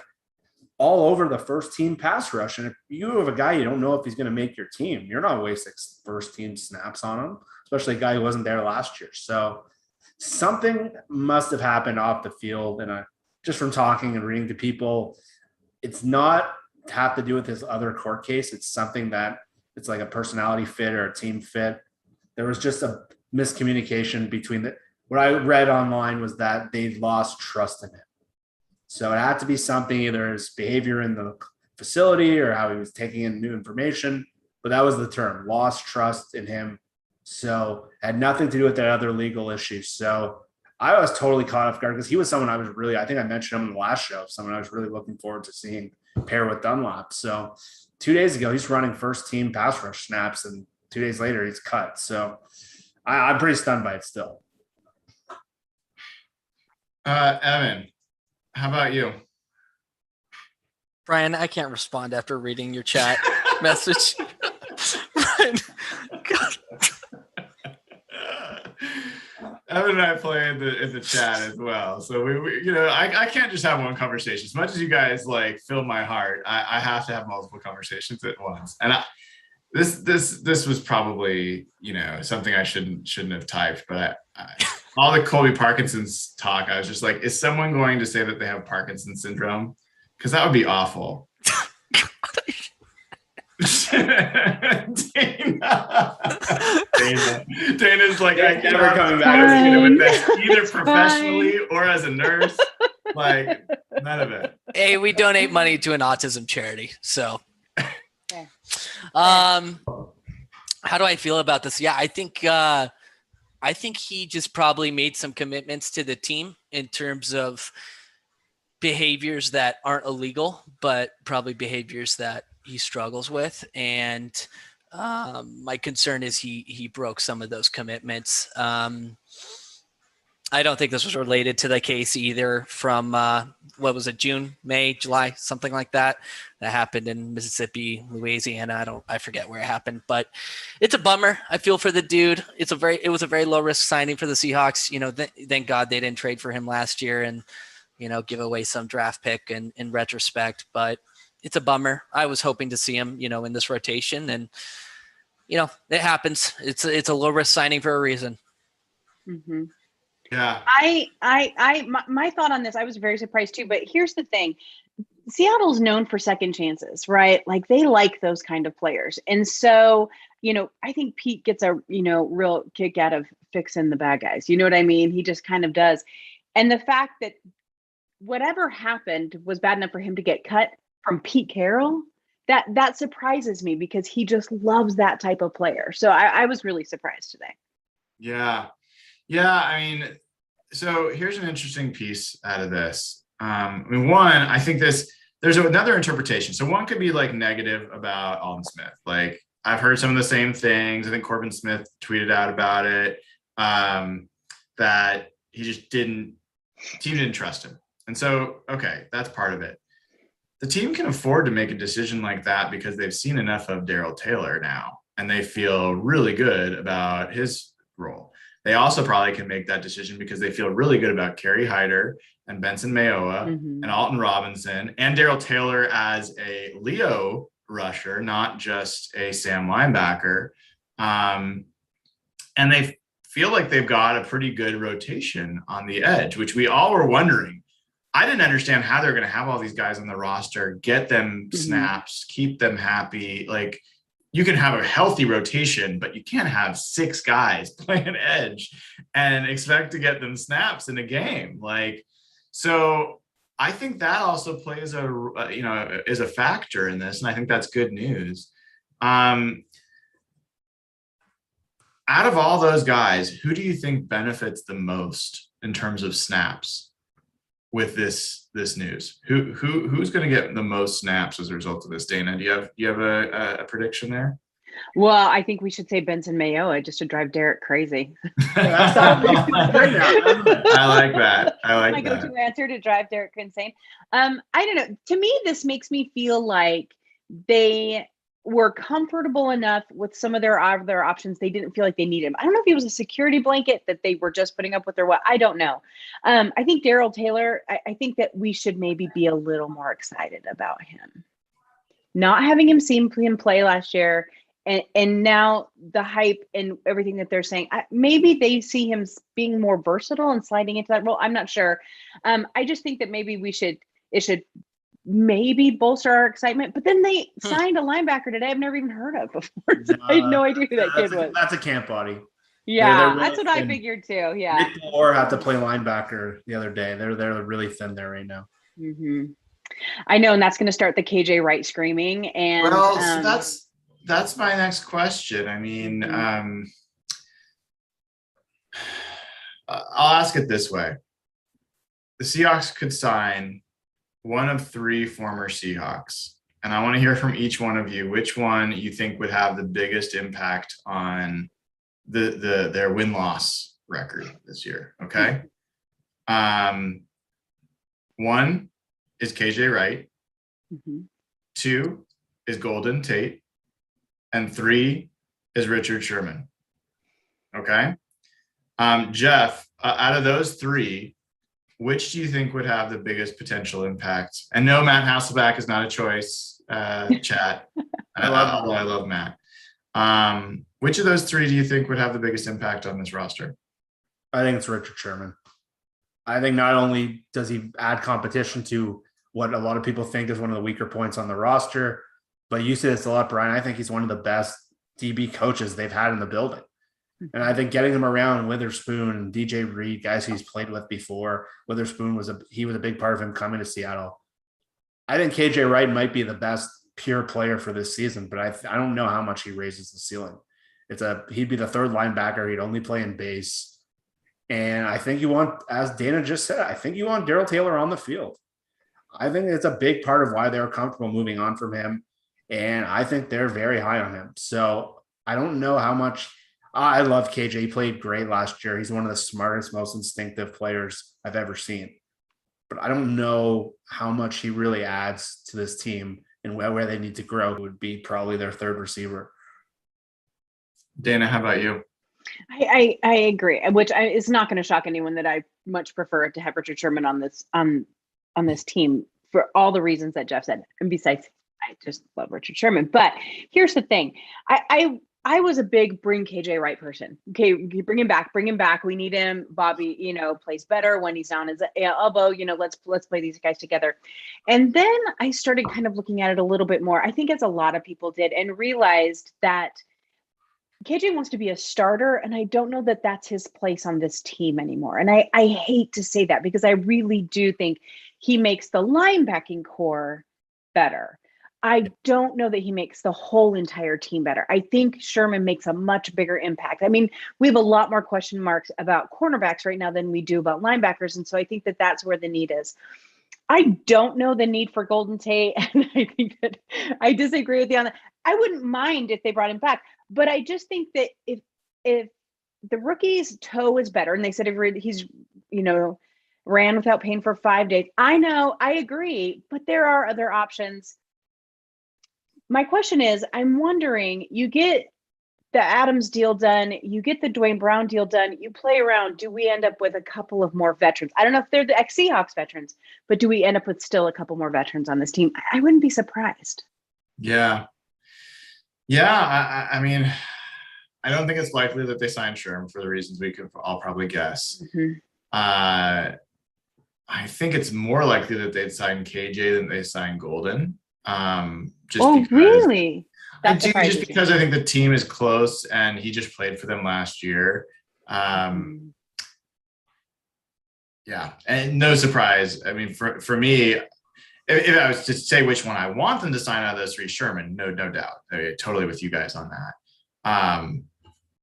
all over the first team pass rush. And if you have a guy you don't know if he's going to make your team, you're not wasting first team snaps on him, especially a guy who wasn't there last year. So something must have happened off the field. And just from talking and reading to people, it's not have to do with his other court case. It's something that it's like a personality fit or a team fit. There was just a miscommunication between what I read online was that they lost trust in him. So it had to be something, either his behavior in the facility or how he was taking in new information. But that was the term, lost trust in him. So it had nothing to do with that other legal issues. So I was totally caught off guard because he was someone I was really, I think I mentioned him in the last show, someone I was really looking forward to seeing pair with Dunlap. So 2 days ago, he's running first team pass rush snaps, and 2 days later he's cut. So I'm pretty stunned by it still. Evan, how about you? Brian, I can't respond after reading your chat message. Brian, God. Evan and I play in the chat as well. So we I can't just have one conversation. As much as you guys like fill my heart, I have to have multiple conversations at once. And this was probably, something I shouldn't have typed, but all the Colby Parkinson's talk, I was just like, is someone going to say that they have Parkinson's syndrome? Because that would be awful. Dayna's like, I never coming back with this, either professionally or as a nurse. Like, none of it. Hey, we donate money to an autism charity. So, how do I feel about this? Yeah, I think he just probably made some commitments to the team in terms of behaviors that aren't illegal, but probably behaviors that he struggles with. And my concern is he broke some of those commitments. I don't think this was related to the case either from, what was it, June, May, July, something like that. That happened in Mississippi, Louisiana. I forget where it happened, but it's a bummer. I feel for the dude. It was a very low risk signing for the Seahawks. Thank God they didn't trade for him last year and, give away some draft pick in retrospect, but it's a bummer. I was hoping to see him, in this rotation, and, it happens. It's a low risk signing for a reason. Mm-hmm. Yeah. My thought on this, I was very surprised too, but here's the thing. Seattle's known for second chances, right? Like they like those kind of players. And so, I think Pete gets a, real kick out of fixing the bad guys. You know what I mean? He just kind of does. And the fact that whatever happened was bad enough for him to get cut from Pete Carroll, that surprises me because he just loves that type of player. So I was really surprised today. Yeah. Yeah, I mean, so here's an interesting piece out of this. One, I think there's another interpretation. So one could be like negative about Aldon Smith. Like I've heard some of the same things. I think Corbin Smith tweeted out about it, that he just team didn't trust him. And so, okay, that's part of it. The team can afford to make a decision like that because they've seen enough of Darrell Taylor now, and they feel really good about his role. They also probably can make that decision because they feel really good about Kerry Hyder and Benson Mayowa and Alton Robinson and Darrell Taylor as a Leo rusher, not just a Sam linebacker. And they feel like they've got a pretty good rotation on the edge, which we all were wondering. I didn't understand how they're going to have all these guys on the roster, get them snaps, keep them happy. Like, you can have a healthy rotation, but you can't have 6 guys playing edge and expect to get them snaps in a game. Like, so I think that also plays is a factor in this. And I think that's good news. Out of all those guys, who do you think benefits the most in terms of snaps with this news? Who's going to get the most snaps as a result of this, Dayna? Do you have a prediction there? Well, I think we should say Benson Mayowa just to drive Derek crazy. I like that. My go-to answer to drive Derek insane. I don't know. To me, this makes me feel like they were comfortable enough with some of their other options. They didn't feel like they needed him. I don't know if he was a security blanket that they were just putting up with or what. I don't know. I think Darrell Taylor, I think that we should maybe be a little more excited about him. Not having him seen him play last year, and now the hype and everything that they're saying, maybe they see him being more versatile and sliding into that role. I'm not sure. I just think that maybe it should maybe bolster our excitement. But then they signed a linebacker today I've never even heard of before. So I had no idea who that kid was. That's a camp body. Yeah, they're really that's what thin. I figured too. Yeah. Nick Moore had to play linebacker the other day. They're really thin there right now. Mm-hmm. I know, and that's going to start the KJ Wright screaming. And so that's my next question. I mean, I'll ask it this way: the Seahawks could sign one of 3 former Seahawks, and I want to hear from each one of you which one you think would have the biggest impact on their win-loss record this year. Okay. One is KJ Wright. 2 is Golden Tate. And 3 is Richard Sherman. Okay. Jeff, out of those 3, which do you think would have the biggest potential impact? And no, Matt Hasselbeck is not a choice, chat. I love Matt. Which of those 3 do you think would have the biggest impact on this roster? I think it's Richard Sherman. I think not only does he add competition to what a lot of people think is one of the weaker points on the roster, but you say this a lot, Brian. I think he's one of the best DB coaches they've had in the building. And I think getting him around Witherspoon and DJ Reed, guys he's played with before. Witherspoon was a big part of him coming to Seattle. I think KJ Wright might be the best pure player for this season, but I don't know how much he raises the ceiling. He'd be the 3rd linebacker. He'd only play in base. And I think you want, as Dayna just said, I think you want Darrell Taylor on the field. I think it's a big part of why they're comfortable moving on from him. And I think they're very high on him. So I don't know how much. I love KJ. He played great last year. He's one of the smartest, most instinctive players I've ever seen. But I don't know how much he really adds to this team and where they need to grow. It would be probably their 3rd receiver. Dayna, how about you? I agree, which is not going to shock anyone that I much prefer to have Richard Sherman on this team for all the reasons that Jeff said. And besides, I just love Richard Sherman. But here's the thing. I was a big bring KJ Wright person. Okay, bring him back. We need him. Bobby, plays better when he's down his elbow. Let's play these guys together. And then I started kind of looking at it a little bit more, I think as a lot of people did, and realized that KJ wants to be a starter, and I don't know that that's his place on this team anymore. And I hate to say that because I really do think he makes the linebacking core better. I don't know that he makes the whole entire team better. I think Sherman makes a much bigger impact. I mean, we have a lot more question marks about cornerbacks right now than we do about linebackers. And so I think that that's where the need is. I don't know the need for Golden Tate. And I think that I disagree with you on that. I wouldn't mind if they brought him back, but I just think that if the rookie's toe is better, and they said if he's, ran without pain for 5 days. I know, I agree, but there are other options. My question is, I'm wondering, you get the Adams deal done, you get the Dwayne Brown deal done, you play around, do we end up with a couple of more veterans? I don't know if they're the ex-Seahawks veterans, but do we end up with still a couple more veterans on this team? I wouldn't be surprised. Yeah. I mean, I don't think it's likely that they sign Sherm for the reasons we could all probably guess. I think it's more likely that they'd sign KJ than they sign Golden. Really? Just because I think the team is close and he just played for them last year. Yeah, and no surprise. I mean, for me, if I was to say which one I want them to sign out of those 3, Sherman, no doubt. Totally with you guys on that.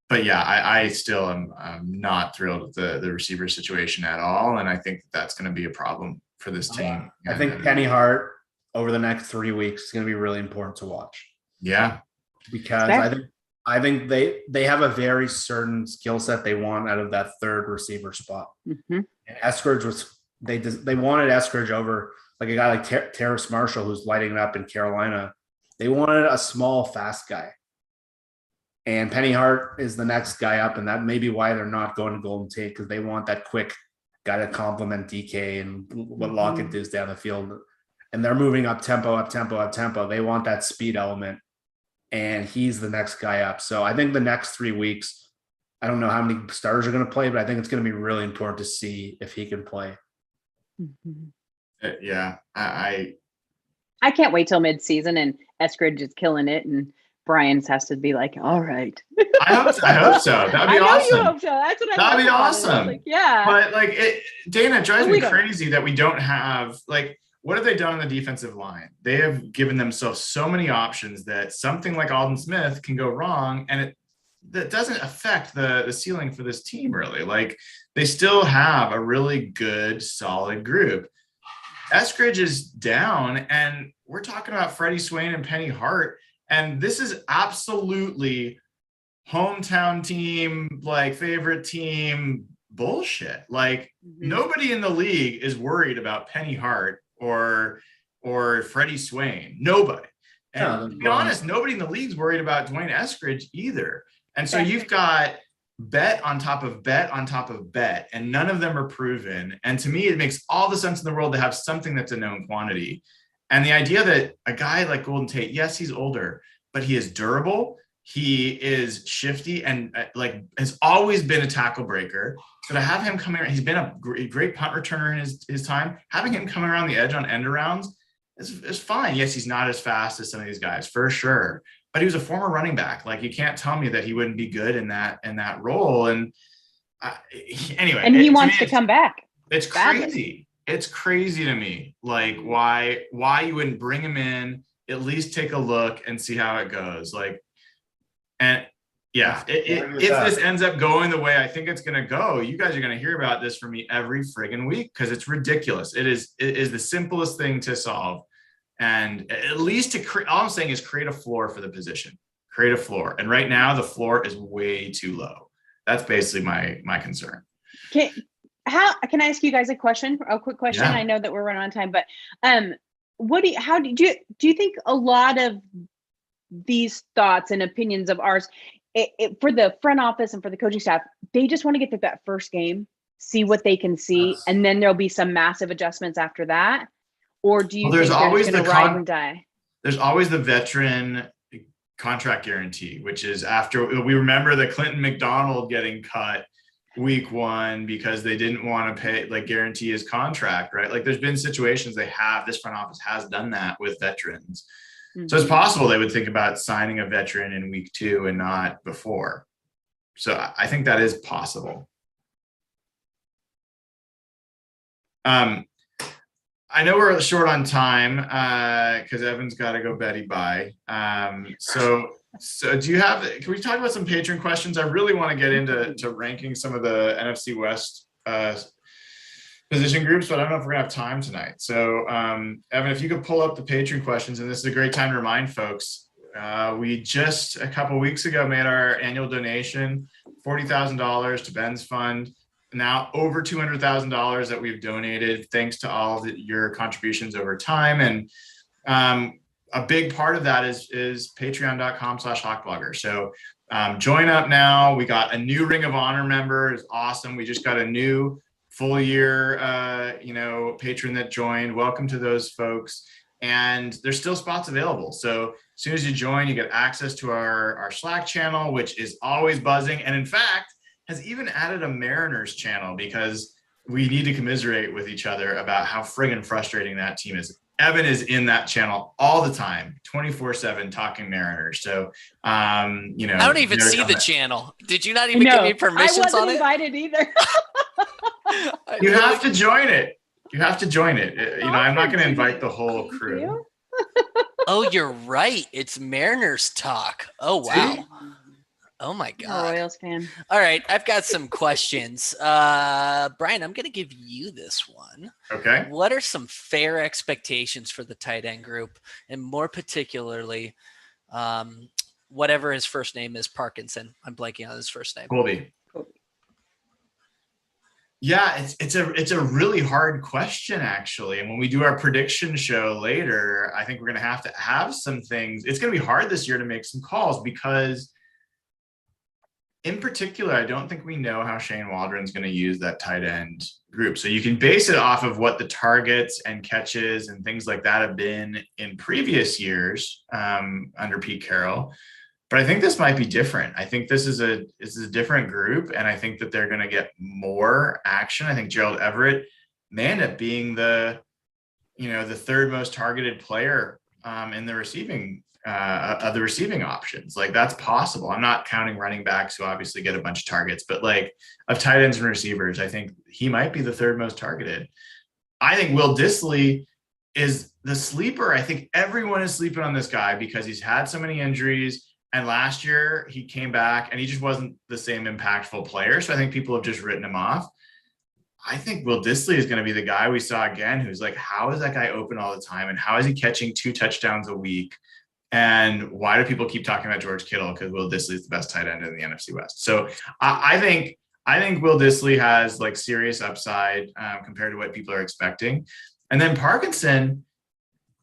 But yeah, I still am not thrilled with the receiver situation at all. And I think that's going to be a problem for this team. I think Penny Hart over the next 3 weeks is going to be really important to watch. Yeah. Because I think they have a very certain skill set they want out of that 3rd receiver spot. And Eskridge they wanted Eskridge over like a guy like Terrace Marshall, who's lighting it up in Carolina They wanted a small, fast guy. And Penny Hart is the next guy up, and that may be why they're not going to Golden Tate, because they want that quick guy to complement DK and what Lockett does down the field. And they're moving up tempo. They want that speed element, and he's the next guy up. So I think the next 3 weeks, I don't know how many starters are going to play, but I think it's going to be really important to see if he can play. Yeah, I can't wait till mid-season and Eskridge is killing it, and Brian's has to be like, all right. I hope so. That'd be awesome. I know you hope so. That's what I That'd be awesome. Like, yeah. But Dayna, it drives me crazy that we don't have, what have they done on the defensive line? They have given themselves so many options that something like Aldon Smith can go wrong, and that doesn't affect the ceiling for this team, really. Like, they still have a really good, solid group. Eskridge is down, and we're talking about Freddie Swain and Penny Hart, and this is absolutely hometown team, favorite team bullshit. Nobody in the league is worried about Penny Hart or Freddie Swain. Nobody. And to be honest, nobody in the league is worried about Dwayne Eskridge either. And so you've got bet on top of bet on top of bet, and none of them are proven. And to me, it makes all the sense in the world to have something that's a known quantity. And the idea that a guy like Golden Tate, yes, he's older, but he is durable. He is shifty and has always been a tackle breaker. So to have him come in, he's been a great punt returner in his time. Having him come around the edge on end arounds is fine. Yes, he's not as fast as some of these guys for sure, but he was a former running back. You can't tell me that he wouldn't be good in that role. And anyway, and he wants to come back. It's badly. Crazy. It's crazy to me, why you wouldn't bring him in, at least take a look and see how it goes. If this ends up going the way I think it's going to go, you guys are going to hear about this from me every friggin' week, because it's ridiculous. It is the simplest thing to solve. And at least all I'm saying is create a floor for the position, create a floor. And right now the floor is way too low. That's basically my concern. Can I ask you guys a quick question? Yeah. I know that we're running on time, but do you think a lot of these thoughts and opinions of ours, for the front office and for the coaching staff, they just want to get to that first game, see what they can see, yes, and then there'll be some massive adjustments after that? Or do you think always going to ride and die? There's always the veteran contract guarantee, which is after we remember the Clinton McDonald getting cut week 1 because they didn't want to pay, guarantee his contract, right? There's been situations this front office has done that with veterans. Mm-hmm. So it's possible they would think about signing a veteran in week 2 and not before. So I think that is possible. I know we're short on time because Evan's got to go Betty bye. So can we talk about some patron questions? I really want to get into ranking some of the NFC West position groups, but I don't know if we're gonna have time tonight. So Evan, if you could pull up the patron questions, and this is a great time to remind folks, we just a couple weeks ago made our annual donation, $40,000 to Ben's fund. Now over $200,000 that we've donated, thanks to all of your contributions over time. And a big part of that is patreon.com/hawkblogger. So join up now. We got a new Ring of Honor member. It's awesome. We just got a new full year, patron that joined. Welcome to those folks. And there's still spots available. So as soon as you join, you get access to our Slack channel, which is always buzzing. And in fact, has even added a Mariners channel because we need to commiserate with each other about how friggin' frustrating that team is. Evan is in that channel all the time, 24/7 talking Mariners. So, I don't even see the channel. Did you not even give me permissions on it? I wasn't invited either. You have to join it. You have to join it. I'm not going to invite the whole crew. Oh, you're right. It's Mariners talk. Oh, wow. See? Oh my God. Royals fan. All right. I've got some questions. Brian, I'm going to give you this one. Okay. What are some fair expectations for the tight end group? And more particularly, whatever his first name is, Parkinson. I'm blanking on his first name. Colby. Yeah, it's a really hard question, actually. And when we do our prediction show later, I think we're going to have some things. It's going to be hard this year to make some calls because, in particular, I don't think we know how Shane Waldron's going to use that tight end group. So you can base it off of what the targets and catches and things like that have been in previous years under Pete Carroll. But I think this might be different. I think this is a different group, and I think that they're going to get more action. I think Gerald Everett may end up being the third most targeted player in the receiving of the receiving options. Like, that's possible. I'm not counting running backs who obviously get a bunch of targets, but like of tight ends and receivers, I think he might be the third most targeted. I think Will Dissly is the sleeper. I think everyone is sleeping on this guy because he's had so many injuries. And last year he came back and he just wasn't the same impactful player. So I think people have just written him off. I think Will Dissly is going to be the guy we saw again, who's like, how is that guy open all the time? And how is he catching 2 touchdowns a week? And why do people keep talking about George Kittle? Because Will Dissly is the best tight end in the NFC West. So I think Will Dissly has like serious upside compared to what people are expecting. And then Parkinson,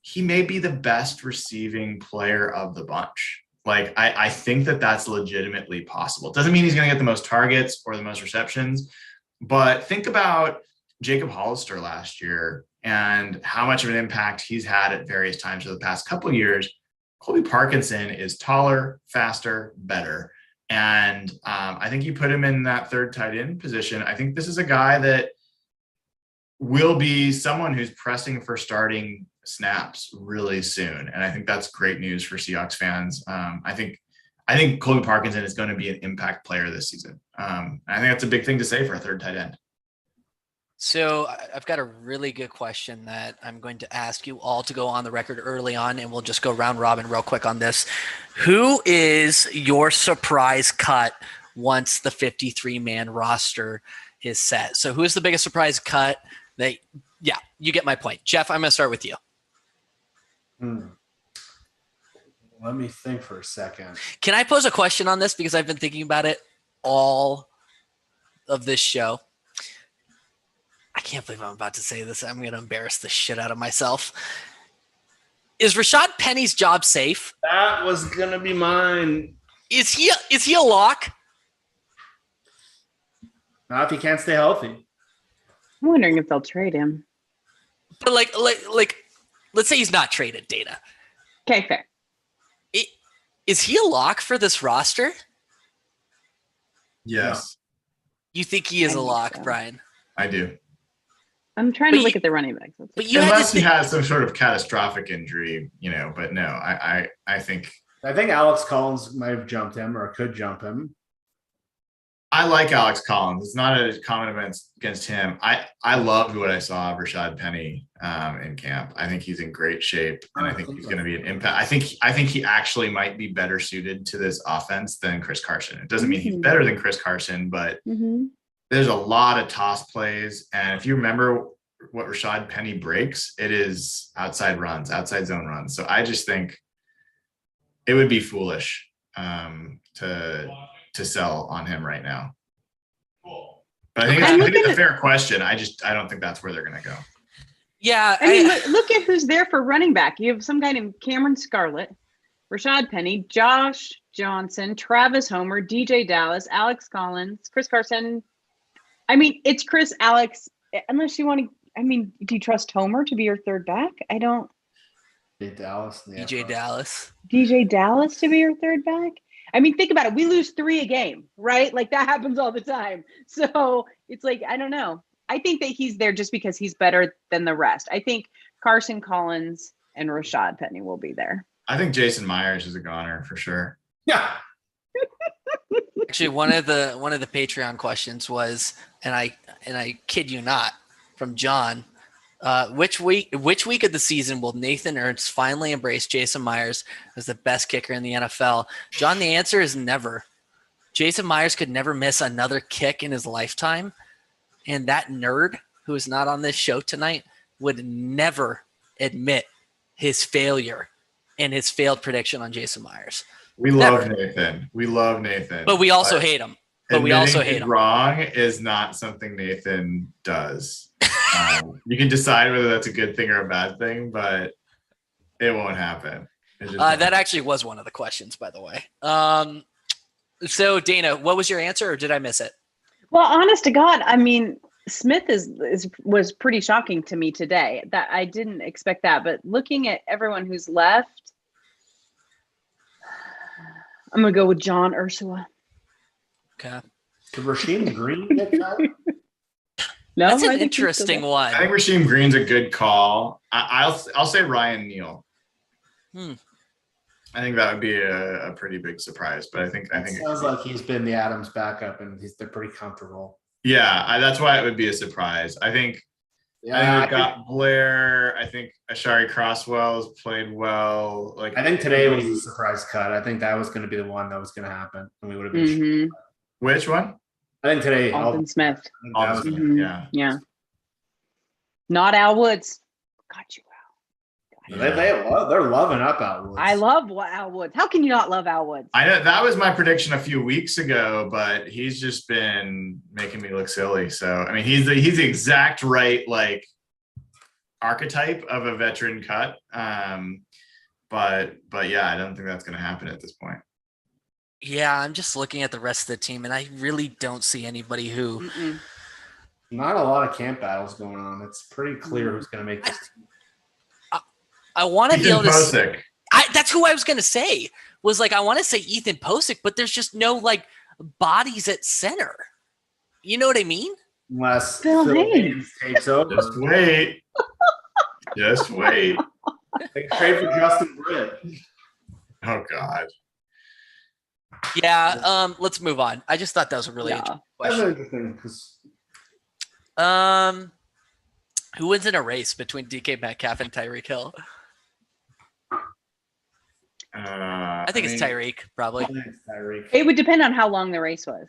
he may be the best receiving player of the bunch. Like, I think that's legitimately possible. It doesn't mean he's going to get the most targets or the most receptions, but think about Jacob Hollister last year and how much of an impact he's had at various times over the past couple of years. Colby Parkinson is taller, faster, better. And I think you put him in that third tight end position. I think this is a guy that will be someone who's pressing for starting snaps really soon. And I think that's great news for Seahawks fans. I think Colby Parkinson is going to be an impact player this season. I think that's a big thing to say for a third tight end. So I've got a really good question that I'm going to ask you all to go on the record early on, and we'll just go round robin real quick on this. Who is your surprise cut once the 53-man roster is set? So who is the biggest surprise cut? Yeah, you get my point. Jeff, I'm going to start with you. Let me think for a second. Can I pose a question on this? Because I've been thinking about it all of this show. I can't believe I'm about to say this. I'm going to embarrass the shit out of myself. Is Rashad Penny's job safe? That was going to be mine. Is he a lock? Not if he can't stay healthy. I'm wondering if they'll trade him. But like, let's say he's not traded, Dayna. Okay, fair. Is he a lock for this roster? Yes. You think he is a lock, so. Brian? I do. I'm trying to look at the running backs. Unless he has some sort of catastrophic injury, but no, I think Alex Collins might have jumped him or could jump him. I like Alex Collins. It's not a comment against him. I loved what I saw of Rashad Penny in camp. I think he's in great shape, and I think he's going to be an impact. I think he actually might be better suited to this offense than Chris Carson. It doesn't mean he's better than Chris Carson, but there's a lot of toss plays, and if you remember what Rashad Penny breaks, it is outside zone runs. So I just think it would be foolish to sell on him right now. But I think it's a fair question. I don't think that's where they're going to go. Yeah. I mean, look at who's there for running back. You have some guy named Cameron Scarlett, Rashad Penny, Josh Johnson, Travis Homer, DJ Dallas, Alex Collins, Chris Carson. I mean, it's Chris, Alex, unless you want to, do you trust Homer to be your third back? I don't. DJ Dallas to be your third back? I mean, think about it. We lose 3 a game, right? Like, that happens all the time. So it's like, I don't know. I think that he's there just because he's better than the rest. I think Carson Collins and Rashad Penny will be there. I think Jason Myers is a goner for sure. Yeah. Actually, one of the Patreon questions was, and I kid you not, from John, which week of the season will Nathan Ernst finally embrace Jason Myers as the best kicker in the NFL? John, the answer is never. Jason Myers could never miss another kick in his lifetime, and that nerd who is not on this show tonight would never admit his failure and his failed prediction on Jason Myers. We love Nathan. But we also hate him. But we also admitting hate he's him. wrong is not something Nathan does. You can decide whether that's a good thing or a bad thing, but it won't happen. That actually was one of the questions, by the way. So Dayna, what was your answer, or did I miss it? Well, honest to God, I mean, Smith was pretty shocking to me today. That I didn't expect that. But looking at everyone who's left, I'm gonna go with John Ursula. Okay. Did Rasheem Green get cut? No, That's I an think he's interesting still there. one. I think Rasheem Green's a good call. I'll say Ryan Neal. I think that would be a pretty big surprise, but I think It sounds like he's been the Adams backup, and they're pretty comfortable. Yeah, that's why it would be a surprise. I think we've got Blair. I think Ashari Crosswell has played well. Like I think today was a surprise cut. I think that was going to be the one that was going to happen, and we would have been. Mm-hmm. Which one? I think today, Aldon Smith. Aldon Smith, Mhm. yeah. Not Al Woods. Got you, Al. They're loving up Al Woods. I love Al Woods. How can you not love Al Woods? I know that was my prediction a few weeks ago, but he's just been making me look silly. So I mean, he's the exact right like archetype of a veteran cut. But yeah, I don't think that's going to happen at this point. Yeah, I'm just looking at the rest of the team, and I really don't see anybody who. Mm-mm. Not a lot of camp battles going on. It's pretty clear who's going to make this team. I want to be able to. Posick. That's who I was going to say. Was like I want to say Ethan Posick, but there's just no like bodies at center. You know what I mean? Unless Phil Phil Haynes Haynes takes over. Just wait. Just wait. They trade for Justin Britt. Oh God. Yeah. Let's move on. I just thought that was a really interesting That's question. interesting because Who wins in a race between DK Metcalf and Tyreek Hill? I think it's Tyreek, probably. Tyreek. It would depend on how long the race was.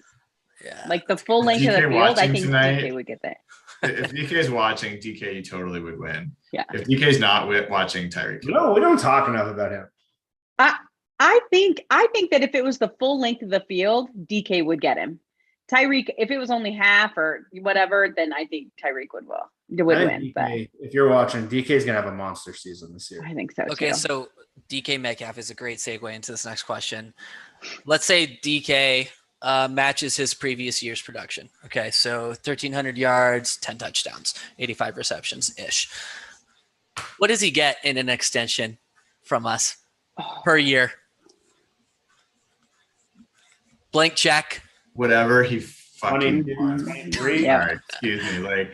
Yeah. Like the full length of the DK field, I watching think tonight? DK would get there. If DK's watching, DK totally would win. Yeah. If DK's not watching, Tyreek. No, we don't talk enough about him. I think that if it was the full length of the field, DK would get him. Tyreek, if it was only half or whatever, then I think Tyreek would win. But If you're watching, DK's gonna have a monster season this year. I think so Okay, too. so DK Metcalf is a great segue into this next question. Let's say DK matches his previous year's production. Okay, so 1,300 yards, 10 touchdowns, 85 receptions-ish. What does he get in an extension from us per year? Blank check. Whatever he fucking 20, wants. 23. Yeah. All right, excuse me.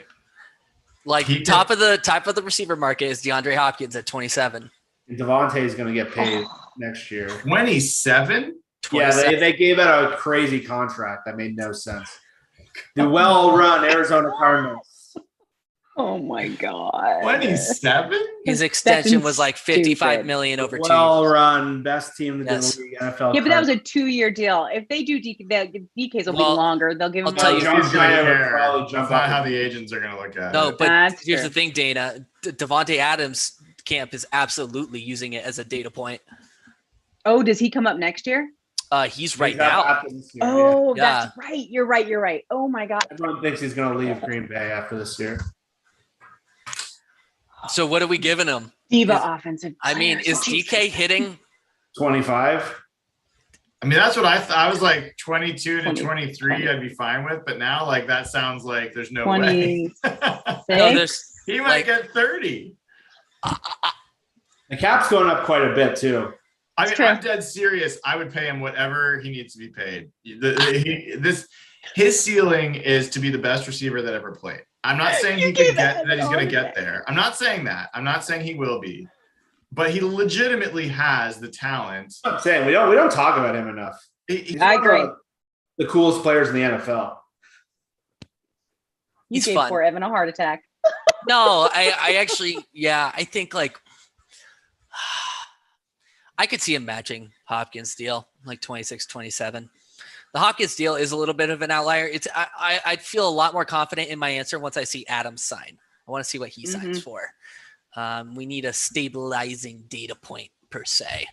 Like He top of the receiver market is DeAndre Hopkins at 27. Devontae is gonna get paid next year. 27? Yeah, they gave out a crazy contract that made no sense. The well-run Arizona Cardinals. Oh my God. 27? His extension was like 55 stupid. million over 2 years. Well-run, best team in Yes. the league, NFL. Yeah, but that was a 2-year deal. If they do DK's will Well, be longer. They'll give I'll him tell more. you- John He's gonna Schneider would care. probably That's jump not up. how the agents are going to look at No, it. but That's here's true. the thing, Dayna. Devontae Adams' camp is absolutely using it as a data point. Oh, does he come up next year? He's right now. After this year, Oh, Yeah. that's right. You're right. Oh my God. Everyone thinks he's going to leave Green Bay after this year. So what are we giving him? Diva offensive. I mean, players. is DK hitting? 25. I mean, that's what I thought. I was like 22 to 20, 23 I'd be fine with, but now like that sounds like there's no 26? way. No, there's He might like- get 30. The cap's going up quite a bit too. I mean, It's true. I'm dead serious. I would pay him whatever he needs to be paid. His ceiling is to be the best receiver that ever played. I'm not saying he could get that he's going to get there. I'm not saying that. I'm not saying he will be, but he legitimately has the talent. I'm saying we don't talk about him enough. He's I agree. The coolest players in the NFL. You He's gave fun. poor Evan a heart attack. No, I actually, yeah, I think like I could see him matching Hopkins' deal, like 26, 27. The Hopkins deal is a little bit of an outlier. I'd feel a lot more confident in my answer once I see Adams sign. I want to see what he signs for. We need a stabilizing data point per se.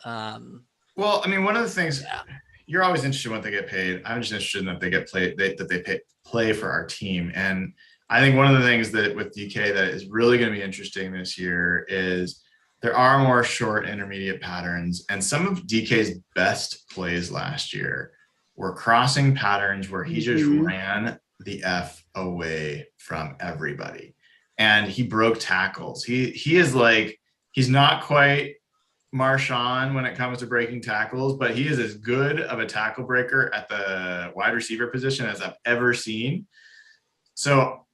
Well, I mean, one of the things you're always interested in what they get paid. I'm just interested in that they get play for our team. And I think one of the things that with DK that is really going to be interesting this year is there are more short intermediate patterns, and some of DK's best plays last year were crossing patterns where he just ran the F away from everybody. And he broke tackles. He is like, he's not quite Marshawn when it comes to breaking tackles, but he is as good of a tackle breaker at the wide receiver position as I've ever seen. So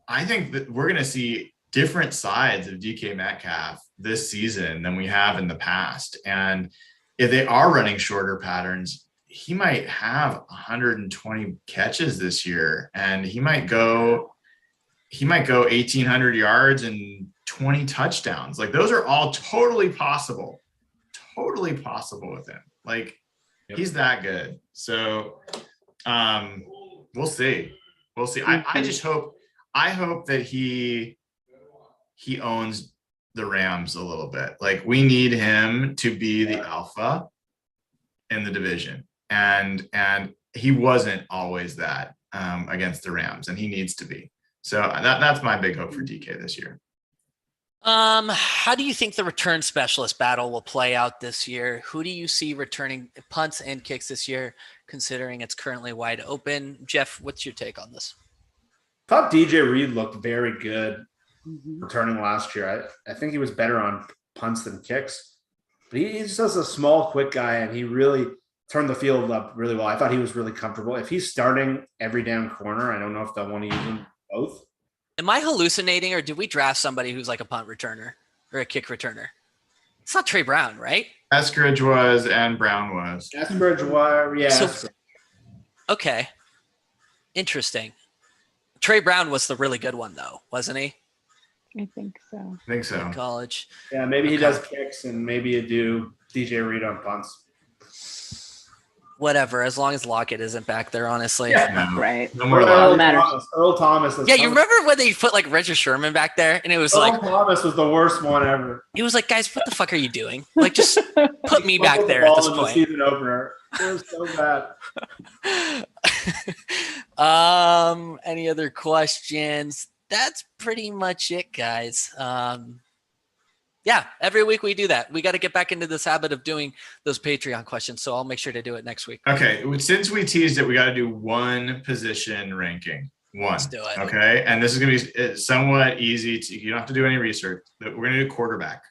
I think that we're going to see different sides of DK Metcalf this season than we have in the past. And if they are running shorter patterns, he might have 120 catches this year, and he might go 1,800 yards and 20 touchdowns. Like, those are all totally possible with him. Like, he's that good. So we'll see. I hope that he owns the Rams a little bit. Like, we need him to be the alpha in the division. And he wasn't always that against the Rams, and he needs to be. So that's my big hope for DK this year. How do you think the return specialist battle will play out this year? Who do you see returning punts and kicks this year, considering it's currently wide open? Jeff, what's your take on this? I thought DJ Reed looked very good returning last year. I think he was better on punts than kicks, but he's just a small, quick guy, and he really turned the field up really well. I thought he was really comfortable. If he's starting every damn corner, I don't know if they'll want to use him both. Am I hallucinating, or did we draft somebody who's like a punt returner or a kick returner? It's not Trey Brown, right? Eskridge was, and Brown was. Eskridge was, yeah. So, okay. Interesting. Trey Brown was the really good one, though, wasn't he? I think so. In college. Yeah, maybe he does kicks, and maybe you do DJ Reed on punts. Whatever, as long as Lockett isn't back there, honestly. Yeah, right. No more Earl Thomas. Yeah, you remember when they put like Richard Sherman back there, and it was Earl Thomas was the worst one ever. He was like, guys, what the fuck are you doing? Like, just put me back there at this point. The season opener. It was so bad. Any other questions? That's pretty much it, guys. Yeah, every week we do that. We got to get back into this habit of doing those Patreon questions, so I'll make sure to do it next week. Okay, since we teased it, we got to do one position ranking. Let's do it. Okay, and this is going to be somewhat easy. You don't have to do any research. We're going to do quarterback.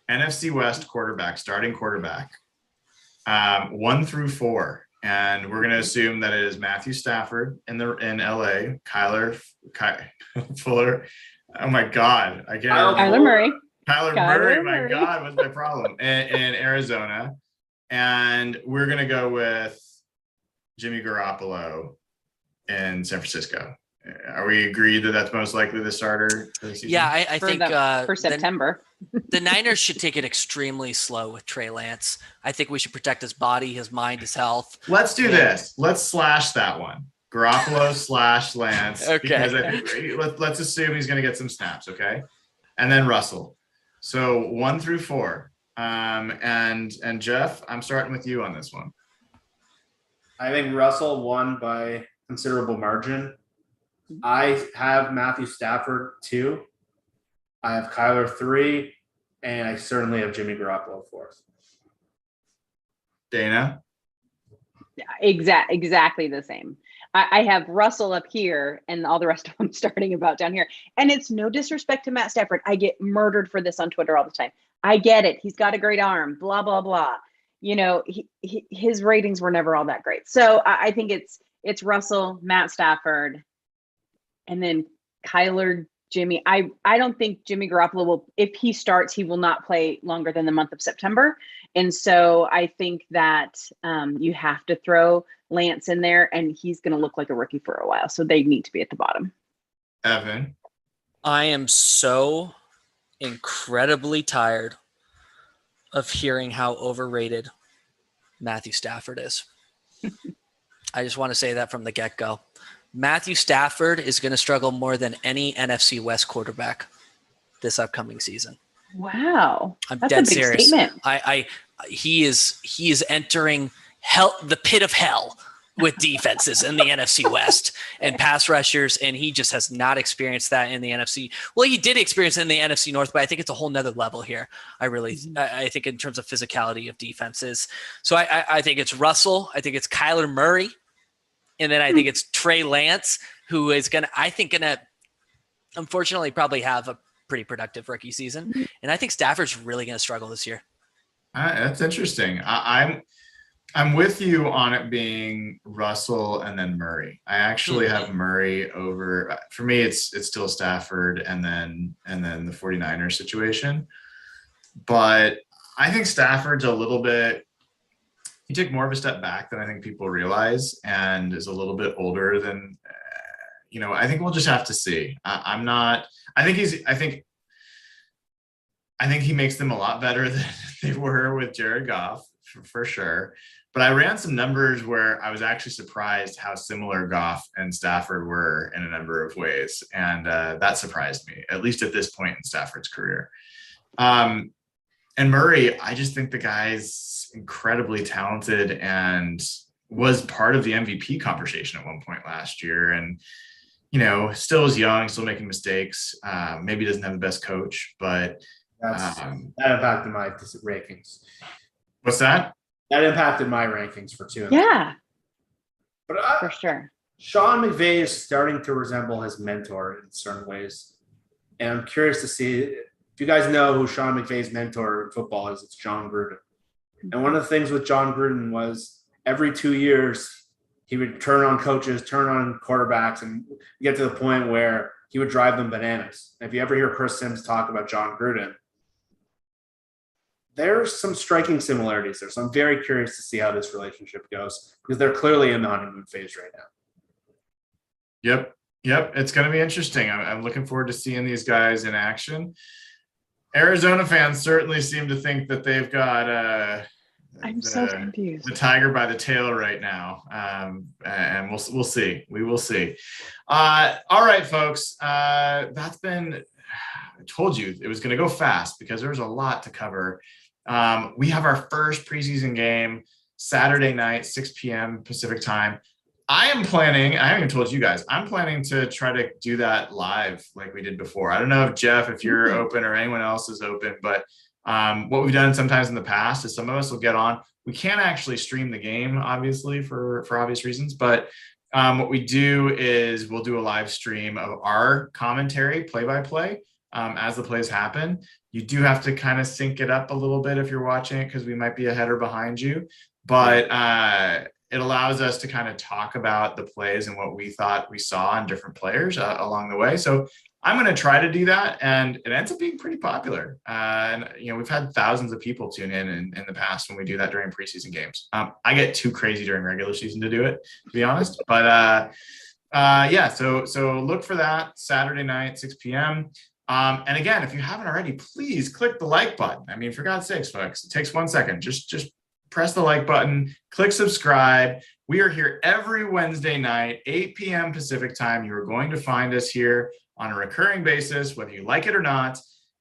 NFC West quarterback, starting quarterback, 1 through 4. And we're going to assume that it is Matthew Stafford in LA, Kyler Fuller. Oh my God. I can't. Kyler Murray. Kyler Murray. My God, what's my problem? In Arizona. And we're going to go with Jimmy Garoppolo in San Francisco. Are we agreed that that's most likely the starter for the season? Yeah, I think for September. The Niners should take it extremely slow with Trey Lance. I think we should protect his body, his mind, his health. Let's do this. Let's slash that one. Garoppolo / Lance. Okay. Because let's assume he's going to get some snaps, okay? And then Russell. So 1 through 4. And Jeff, I'm starting with you on this one. I think Russell won by considerable margin. I have Matthew Stafford 2. I have Kyler 3, and I certainly have Jimmy Garoppolo 4th. Dayna? Yeah, exactly the same. I have Russell up here and all the rest of them starting about down here. And it's no disrespect to Matt Stafford. I get murdered for this on Twitter all the time. I get it. He's got a great arm, blah, blah, blah. You know, his ratings were never all that great. So I think it's Russell, Matt Stafford, and then Kyler, Jimmy. I don't think Jimmy Garoppolo will, if he starts, he will not play longer than the month of September. And so I think that you have to throw Lance in there, and he's going to look like a rookie for a while. So they need to be at the bottom. Evan? I am so incredibly tired of hearing how overrated Matthew Stafford is. I just want to say that from the get-go. Matthew Stafford is going to struggle more than any NFC West quarterback this upcoming season. Wow. I'm That's dead a big serious. Statement. He is entering the pit of hell with defenses in the NFC West and pass rushers, and he just has not experienced that in the NFC. Well, he did experience it in the NFC North, but I think it's a whole nother level here. I think in terms of physicality of defenses. So I think it's Russell. I think it's Kyler Murray. And then I think it's Trey Lance, who is going to unfortunately probably have a pretty productive rookie season. And I think Stafford's really going to struggle this year. That's interesting. I'm with you on it being Russell and then Murray. I actually have Murray over. For me, it's still Stafford and then the 49ers situation. But I think Stafford's a little bit, he took more of a step back than I think people realize and is a little bit older than, I think we'll just have to see. I think he makes them a lot better than they were with Jared Goff for sure. But I ran some numbers where I was actually surprised how similar Goff and Stafford were in a number of ways. And that surprised me, at least at this point in Stafford's career. And Murray, I just think the guy's incredibly talented and was part of the MVP conversation at one point last year. And, still is young, still making mistakes. Maybe doesn't have the best coach, but that impacted my rankings. What's that? That impacted my rankings for 2. Yeah, but for sure. Sean McVay is starting to resemble his mentor in certain ways. And I'm curious to see if you guys know who Sean McVay's mentor in football is. It's John Gruden. And one of the things with John Gruden was every 2 years, he would turn on coaches, turn on quarterbacks, and get to the point where he would drive them bananas. And if you ever hear Chris Sims talk about John Gruden, there's some striking similarities there. So I'm very curious to see how this relationship goes because they're clearly in the honeymoon phase right now. Yep. It's going to be interesting. I'm looking forward to seeing these guys in action. Arizona fans certainly seem to think that they've got so confused. The tiger by the tail right now. And we'll see. We will see. All right, folks. That's been, I told you it was going to go fast because there's a lot to cover. We have our first preseason game Saturday night, 6 p.m. Pacific time. I haven't even told you guys, I'm planning to try to do that live like we did before. I don't know if Jeff, if you're open or anyone else is open, but what we've done sometimes in the past is some of us will get on. We can't actually stream the game, obviously, for obvious reasons, but what we do is we'll do a live stream of our commentary, play-by-play, as the plays happen. You do have to kind of sync it up a little bit if you're watching it because we might be ahead or behind you, but it allows us to kind of talk about the plays and what we thought we saw in different players along the way. So I'm going to try to do that, and it ends up being pretty popular. And we've had thousands of people tune in the past when we do that during preseason games. I get too crazy during regular season to do it, to be honest. But so look for that Saturday night, 6 p.m. And again, if you haven't already, please click the like button. I mean, for God's sakes, folks, it takes 1 second. Just press the like button, click subscribe. We are here every Wednesday night, 8 p.m. Pacific time. You are going to find us here on a recurring basis, whether you like it or not.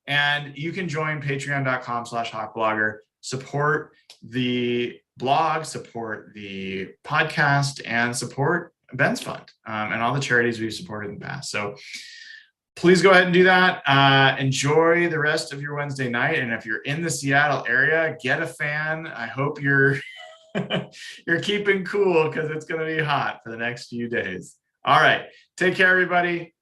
And you can join patreon.com/hawkblogger, support the blog, support the podcast, and support Ben's Fund and all the charities we've supported in the past. So please go ahead and do that. Enjoy the rest of your Wednesday night. And if you're in the Seattle area, get a fan. I hope you're you're keeping cool because it's going to be hot for the next few days. All right. Take care, everybody.